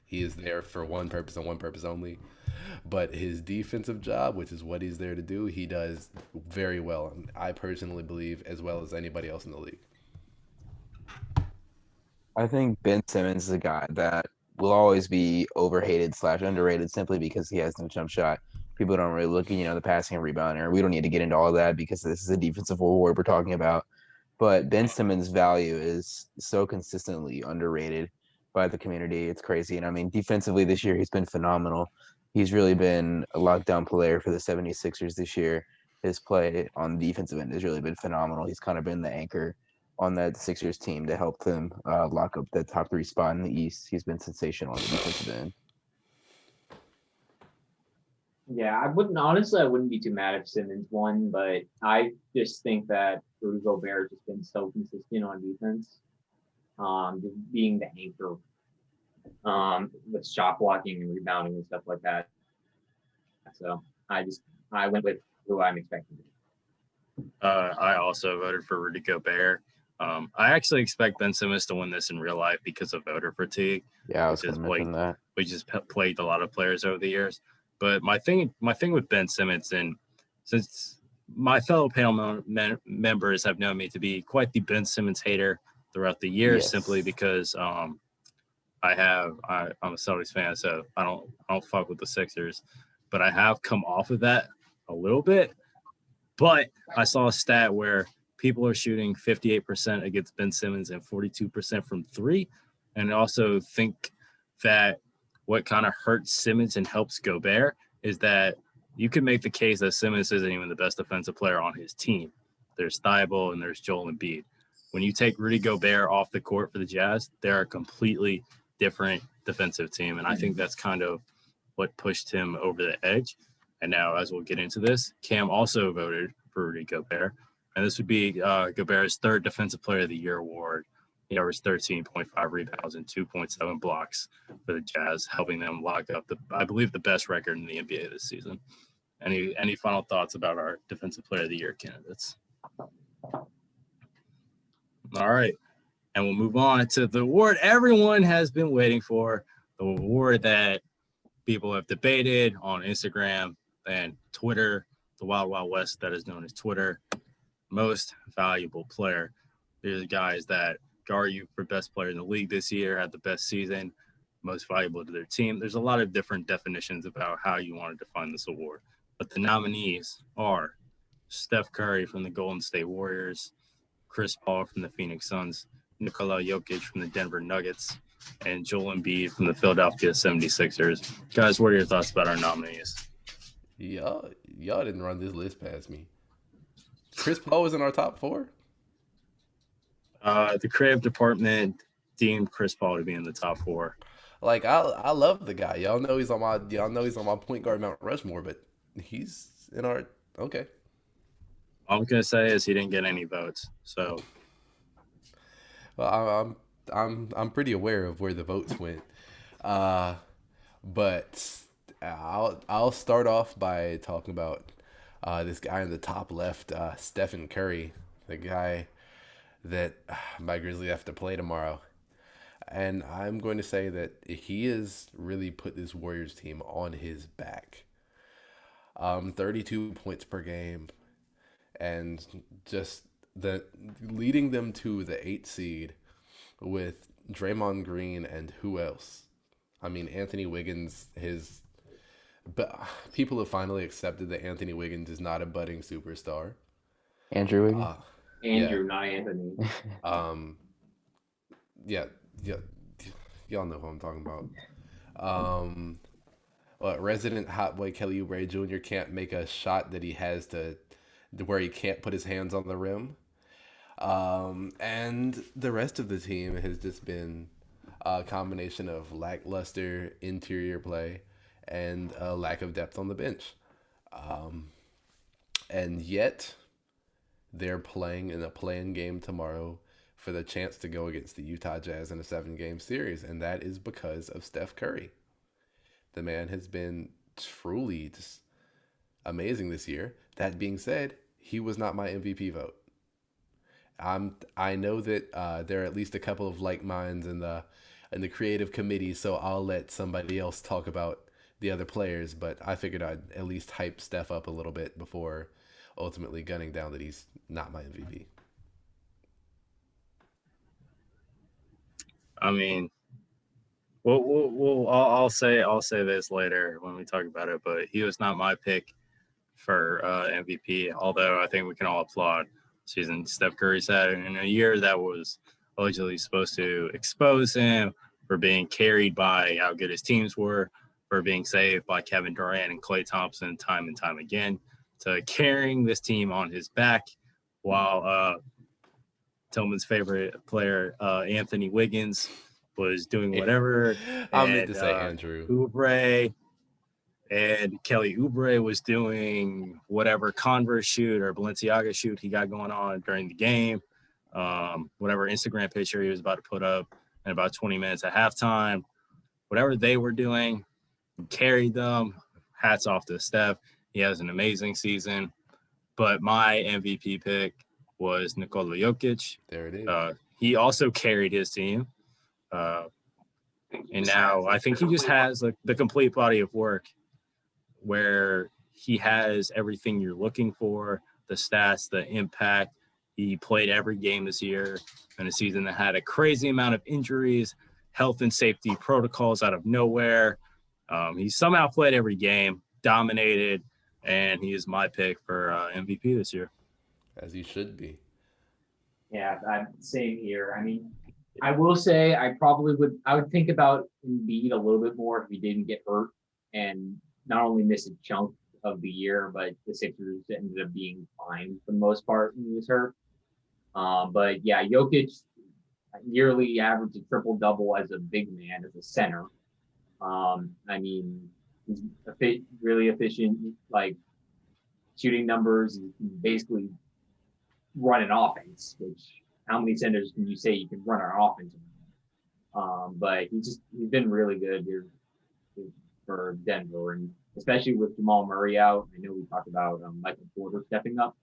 He is there for one purpose and one purpose only. But his defensive job, which is what he's there to do, he does very well. And I personally believe as well as anybody else in the league. I think Ben Simmons is a guy that will always be overhated / underrated simply because he has no jump shot. People don't really look at, the passing and rebounder. We don't need to get into all that because this is a defensive award we're talking about. But Ben Simmons' value is so consistently underrated by the community. It's crazy. And I mean, defensively this year, he's been phenomenal. He's really been a lockdown player for the 76ers this year. His play on the defensive end has really been phenomenal. He's kind of been the anchor on that Sixers team to help them lock up the top 3 spot in the East. He's been sensational on the defensive end. Yeah, I wouldn't be too mad if Simmons won, but I just think that Rudy Gobert has just been so consistent on defense, just being the anchor, with shot blocking and rebounding and stuff like that. So I went with who I'm expecting. I also voted for Rudy Gobert. I actually expect Ben Simmons to win this in real life because of voter fatigue. Yeah, I was going to mention that. We just played a lot of players over the years. But my thing with Ben Simmons, and since my fellow panel members have known me to be quite the Ben Simmons hater throughout the years, simply because I'm a Celtics fan, so I don't fuck with the Sixers. But I have come off of that a little bit. But I saw a stat where people are shooting 58% against Ben Simmons and 42% from 3. And I also think that what kind of hurts Simmons and helps Gobert is that you can make the case that Simmons isn't even the best defensive player on his team. There's Thibault and there's Joel Embiid. when you take Rudy Gobert off the court for the Jazz, they're a completely different defensive team. And I think that's kind of what pushed him over the edge. And now, as we'll get into this, Cam also voted for Rudy Gobert. And this would be Gobert's third Defensive Player of the Year award. He averaged 13.5 rebounds and 2.7 blocks for the Jazz, helping them lock up I believe, the best record in the NBA this season. Any final thoughts about our Defensive Player of the Year candidates? All right. And we'll move on to the award everyone has been waiting for, the award that people have debated on Instagram and Twitter, the Wild Wild West that is known as Twitter. Most valuable player. These are guys that argue for best player in the league this year, had the best season, most valuable to their team. There's a lot of different definitions about how you want to define this award. But the nominees are Steph Curry from the Golden State Warriors, Chris Paul from the Phoenix Suns, Nikola Jokic from the Denver Nuggets, and Joel Embiid from the Philadelphia 76ers. Guys, what are your thoughts about our nominees? Y'all didn't run this list past me. Chris Paul was in our top 4? The creative department deemed Chris Paul to be in the top 4. Like I love the guy. Y'all know he's on my point guard Mount Rushmore, but he's in our okay. All I'm gonna say is he didn't get any votes. So, well, I'm pretty aware of where the votes went, but I'll start off by talking about this guy in the top left, Stephen Curry, the guy that my Grizzlies have to play tomorrow. And I'm going to say that he has really put this Warriors team on his back. 32 points per game, and just leading them to the 8th seed with Draymond Green and who else? I mean, Anthony Wiggins. But people have finally accepted that Anthony Wiggins is not a budding superstar. Andrew Wiggins. Andrew, not Anthony. Yeah, y'all know who I'm talking about. Resident hot boy Kelly Oubre Jr. can't make a shot that he has to where he can't put his hands on the rim. And the rest of the team has just been a combination of lackluster interior play and a lack of depth on the bench. And yet they're playing in a play-in game tomorrow for the chance to go against the Utah Jazz in a 7-game series, and that is because of Steph Curry. The man has been truly just amazing this year. That being said, he was not my MVP vote. I know that there are at least a couple of like minds in the creative committee, so I'll let somebody else talk about the other players, but I figured I'd at least hype Steph up a little bit before ultimately gunning down that he's not my MVP. I mean, I'll say this later when we talk about it, but he was not my pick for MVP. Although I think we can all applaud season Steph Curry's had in a year that was allegedly supposed to expose him for being carried by how good his teams were, for being saved by Kevin Durant and Klay Thompson time and time again, to carrying this team on his back while Tillman's favorite player, Anthony Wiggins, was doing whatever. I meant to say Andrew. Oubre and Kelly Oubre was doing whatever Converse shoot or Balenciaga shoot he got going on during the game. Whatever Instagram picture he was about to put up in about 20 minutes at halftime. Whatever they were doing, carried them. Hats off to Steph. He has an amazing season. But my MVP pick was Nikola Jokic. There it is. He also carried his team. And now I think he just has the complete body of work where he has everything you're looking for, the stats, the impact. He played every game this year in a season that had a crazy amount of injuries, health and safety protocols out of nowhere. He somehow played every game, dominated, and he is my pick for MVP this year. As he should be. Yeah, same here. I mean, I will say I would think about Embiid a little bit more if he didn't get hurt and not only miss a chunk of the year, but the Sixers ended up being fine for the most part when he was hurt. But yeah, Jokic yearly average a triple double as a big man, as a center. I mean, he's really efficient, like shooting numbers. He can basically run an offense, which how many centers can you say you can run an offense? But he's been really good here for Denver, and especially with Jamal Murray out. I know we talked about Michael Porter stepping up,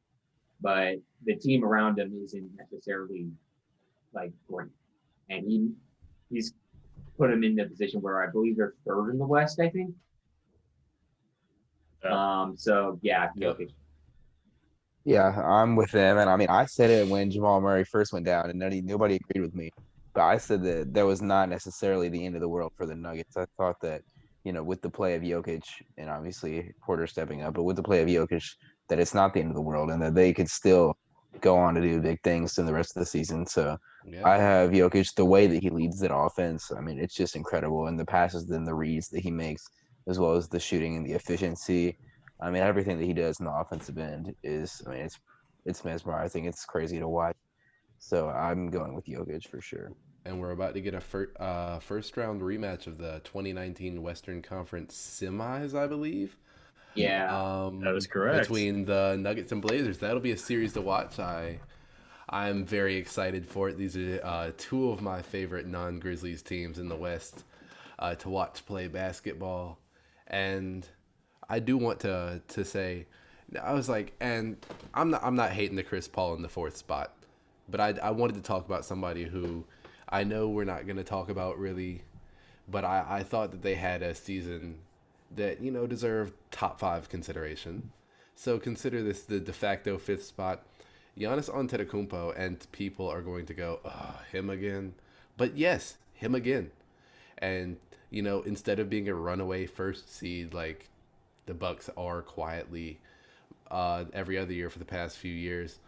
but the team around him isn't necessarily like great, and he's put him in the position where I believe they're third in the West. I think. So yeah, Jokic. Yeah, I'm with them, and I mean, I said it when Jamal Murray first went down, and nobody agreed with me. But I said that that was not necessarily the end of the world for the Nuggets. I thought that, with the play of Jokic and obviously Porter stepping up, but with the play of Jokic, that it's not the end of the world, and that they could still go on to do big things in the rest of the season. So Yeah. I have Jokic, the way that he leads that offense. I mean, it's just incredible, and the passes and the reads that he makes, as well as the shooting and the efficiency. I mean, everything that he does in the offensive end is, I mean, it's mesmerizing. It's crazy to watch. So I'm going with Jokic for sure. And we're about to get a first round rematch of the 2019 Western Conference semis, I believe. Yeah, That is correct. Between the Nuggets and Blazers, that'll be a series to watch. I'm very excited for it. These are two of my favorite non-Grizzlies teams in the West to watch play basketball, and I do want to say, I was like, and I'm not hating the Chris Paul in the fourth spot, but I wanted to talk about somebody who I know we're not going to talk about really, but I thought that they had a season that deserved top 5 consideration. So consider this the de facto 5th spot. Giannis Antetokounmpo, and people are going to go, him again. But yes, him again. And instead of being a runaway first seed like the Bucks are quietly every other year for the past few years,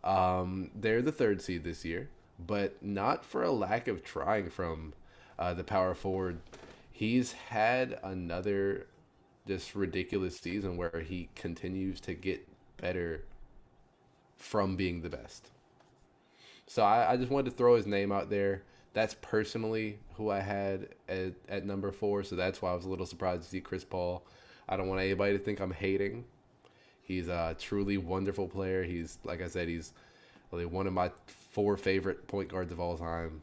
they're the 3rd seed this year, but not for a lack of trying from the power forward. He's had another just ridiculous season where he continues to get better from being the best. So I just wanted to throw his name out there. That's personally who I had at number 4, so that's why I was a little surprised to see Chris Paul. I don't want anybody to think I'm hating. He's a truly wonderful player. He's, like I said, he's really one of my 4 favorite point guards of all time.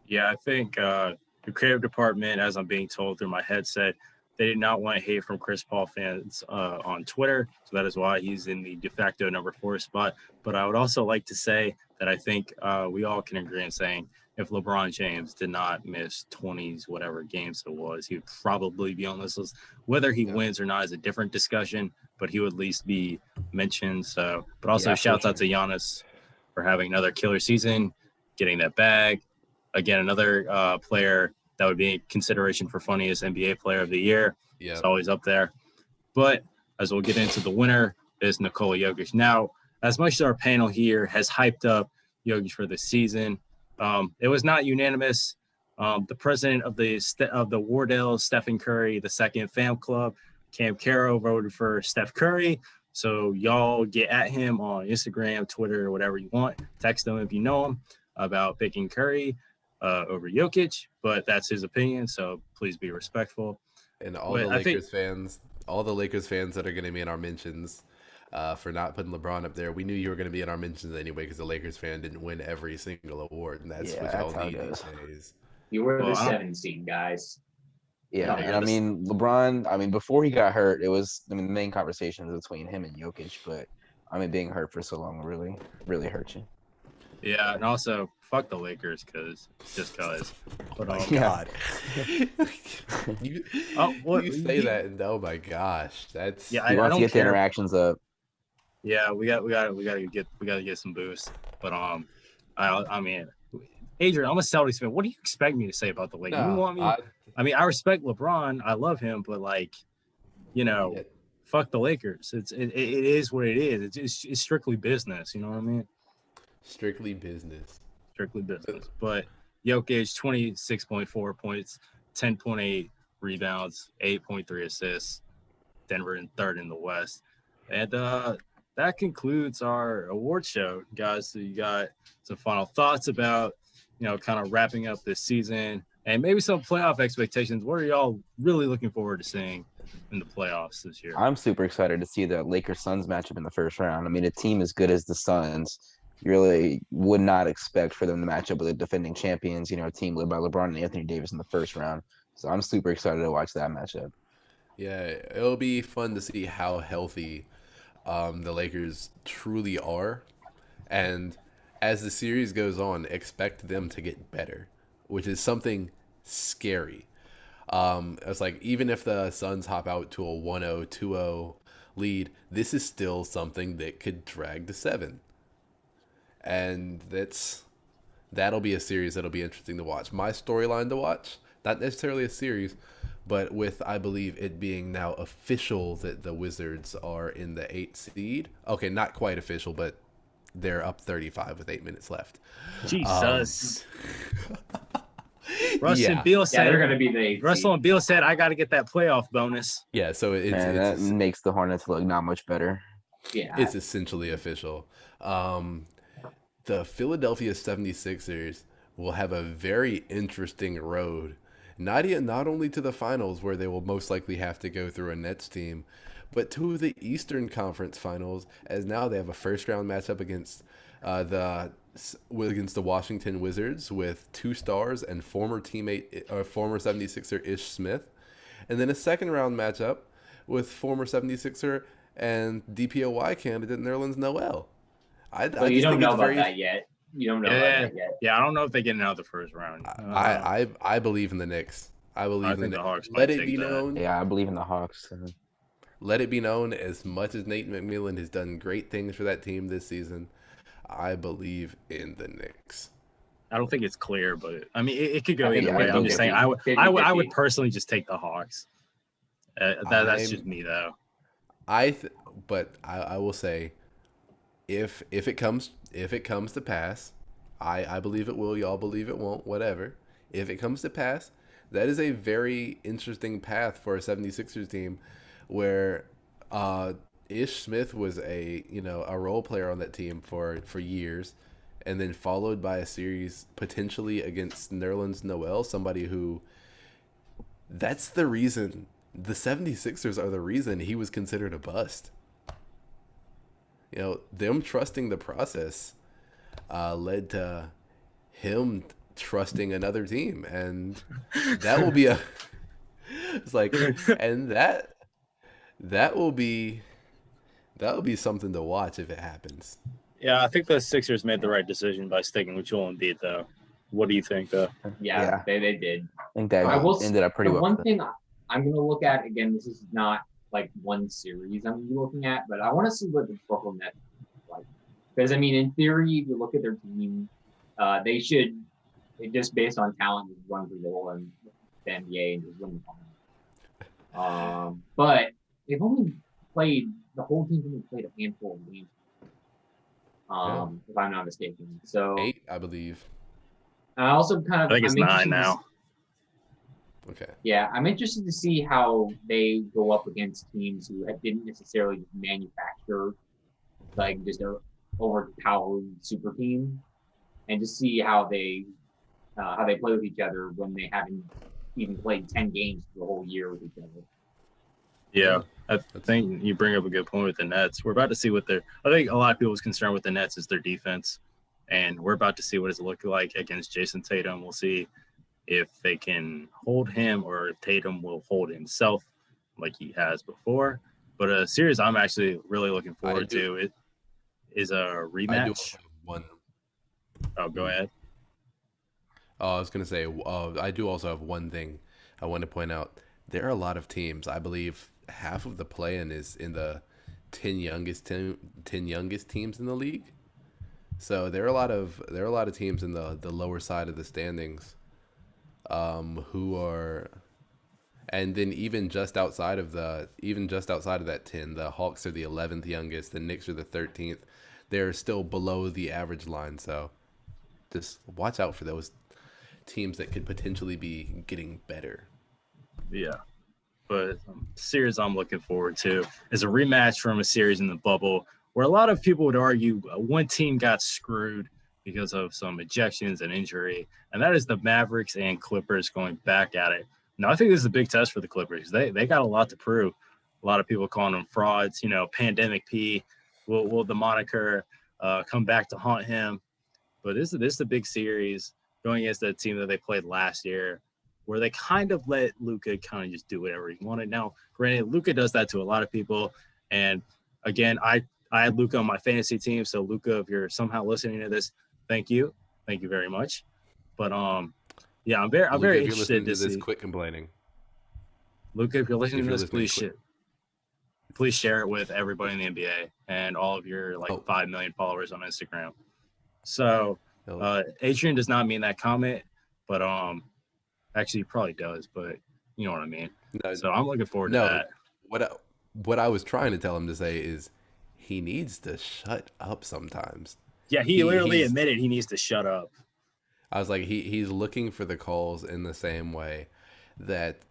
Yeah, I think the creative department, as I'm being told through my headset, they did not want hate from Chris Paul fans on Twitter. So that is why he's in the de facto number 4 spot. But I would also like to say that I think we all can agree in saying if LeBron James did not miss 20s, whatever games it was, he would probably be on this list. Whether he wins or not is a different discussion, but he would at least be mentioned. So, but also shouts out to Giannis for having another killer season, getting that bag. Again, another player that would be in consideration for funniest NBA player of the year. Yeah. It's always up there. But as we'll get into, the winner is Nikola Jokic. Now, as much as our panel here has hyped up Jokic for the season, it was not unanimous. The president of the Wardell Stephen Curry II fan club, Cam Caro, voted for Steph Curry. So y'all get at him on Instagram, Twitter, or whatever you want. Text him if you know him about picking Curry over Jokic, but that's his opinion, so please be respectful. And all the Lakers fans that are going to be in our mentions for not putting LeBron up there, we knew you were going to be in our mentions anyway because the Lakers fan didn't win every single award, and that's what y'all need these days. You were the 7 seed, guys. Yeah, and I mean, LeBron, before he got hurt, it was, the main conversation was between him and Jokic, but, being hurt for so long really, really hurt you. Yeah, and also, fuck the Lakers, because. But oh my God. you say that, and oh my gosh, that's. Yeah, I don't get the interactions up. Yeah, we gotta get some boost. But I mean, Adrian, I'm a Celtics fan. What do you expect me to say about the Lakers? You want me? I respect LeBron. I love him, but fuck the Lakers. It is what it is. It's strictly business. You know what I mean? Strictly business. But Jokic, 26.4 points, 10.8 rebounds, 8.3 assists. Denver in 3rd in the West. And that concludes our award show, guys. So you got some final thoughts about, kind of wrapping up this season and maybe some playoff expectations. What are y'all really looking forward to seeing in the playoffs this year? I'm super excited to see the Lakers-Suns matchup in the first round. I mean, a team as good as the Suns, you really would not expect for them to match up with the defending champions, a team led by LeBron and Anthony Davis in the first round. So I'm super excited to watch that matchup. Yeah, it'll be fun to see how healthy the Lakers truly are. And as the series goes on, expect them to get better, which is something scary. It's like even if the Suns hop out to a 1-0, 2-0 lead, this is still something that could drag to 7. And that'll be a series that'll be interesting to watch. My storyline to watch, not necessarily a series, but with, I believe, it being now official that the Wizards are in the 8th seed. Okay, not quite official, but they're up 35 with 8 minutes left. Jesus. Yeah. And Beal said, they're going to be the Russell and Beal said, I got to get that playoff bonus. Yeah, so that makes the Hornets look not much better. Yeah. It's essentially official. The Philadelphia 76ers will have a very interesting road. Not only to the finals, where they will most likely have to go through a Nets team, but to the Eastern Conference Finals, as now they have a first-round matchup against the Washington Wizards with 2 stars and former 76er Ish Smith, and then a second-round matchup with former 76er and DPOY candidate Nerlens Noel. You don't know about that yet. You don't know about that yet. Yeah, I don't know if they get out of the first round. I believe in the Knicks. I believe in the Hawks. Let it be known. Yeah, I believe in the Hawks. Let it be known, as much as Nate McMillan has done great things for that team this season, I believe in the Knicks. I don't think it's clear, but I mean, it could go either way. I'm just 50-50. saying, I would 50-50. personally just take the Hawks. That's just me, though. But I will say, if it comes to pass, I believe it will. Y'all believe it won't. Whatever. If it comes to pass, that is a very interesting path for a 76ers team, where Ish Smith was a role player on that team for years, and then followed by a series potentially against Nerlens Noel, somebody who, that's the reason the 76ers are the reason he was considered a bust. Them trusting the process led to him trusting another team, and that will be it's like, and that will be something to watch if it happens. Yeah, I think the Sixers made the right decision by sticking with Joel Embiid, though. What do you think, though? Yeah. They did. I think that ended up pretty well. One thing I'm going to look at, again, this is not like one series I'm going to be looking at, but I want to see what the Brooklyn Nets look like. Because, I mean, in theory, if you look at their team, they should, just based on talent, just run for the whole the NBA and just win the final. But they've only played, the whole team's only played a handful of games. If I'm not mistaken. So 8, I believe. I also kind of, I think it's 9 now. Okay. Yeah, I'm interested to see how they go up against teams who didn't necessarily just manufacture like just a overpowered super team, and just see how they play with each other when they haven't even played 10 games the whole year with each other. Yeah, I think you bring up a good point with the Nets. We're about to see I think a lot of people's concern with the Nets is their defense, and we're about to see what it's looking like against Jason Tatum. We'll see if they can hold him or if Tatum will hold himself like he has before. But a series I'm actually really looking forward to it is a rematch. I do also have one. Oh, go ahead. I was going to say, I do also have one thing I want to point out. There are a lot of teams. I believe half of the play-in is in the 10 youngest teams in the league. So there are a lot of teams in the lower side of the standings who are, and then even just outside of that 10, the Hawks are the 11th youngest, the Knicks are the 13th. They're still below the average line, so just watch out for those teams that could potentially be getting better. Yeah, but the series I'm looking forward to is a rematch from a series in the bubble where a lot of people would argue one team got screwed because of some ejections and injury, and that is the Mavericks and Clippers going back at it. Now, I think this is a big test for the Clippers. They got a lot to prove. A lot of people calling them frauds. Pandemic P. Will the moniker come back to haunt him? But this is a big series going against the team that they played last year, where they kind of let Luka kind of just do whatever he wanted. Now, granted, Luka does that to a lot of people, and again, I had Luka on my fantasy team. So Luka, if you're somehow listening to this, thank you very much. But yeah, I'm very interested to see. Quit complaining, Luka. If you're listening to this, please share it with everybody in the NBA and all of your 5 million followers on Instagram. So Adrian does not mean that comment, but actually he probably does, but you know what I mean. No, so I'm looking forward to that. What I was trying to tell him to say is he needs to shut up sometimes. Yeah, he literally admitted he needs to shut up. I was like, he's looking for the calls in the same way that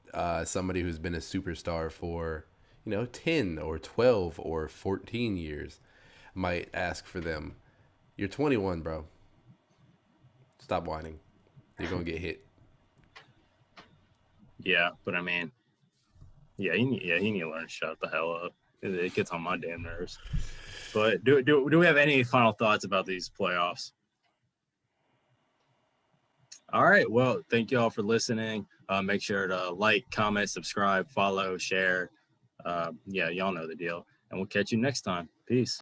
somebody who's been a superstar for 10 or 12 or 14 years might ask for them. You're 21, bro. Stop whining. You're going to get hit. Yeah, but I mean, he need to learn to shut the hell up. It gets on my damn nerves. But do we have any final thoughts about these playoffs? All right. Well, thank you all for listening. Make sure to like, comment, subscribe, follow, share. Y'all know the deal. And we'll catch you next time. Peace.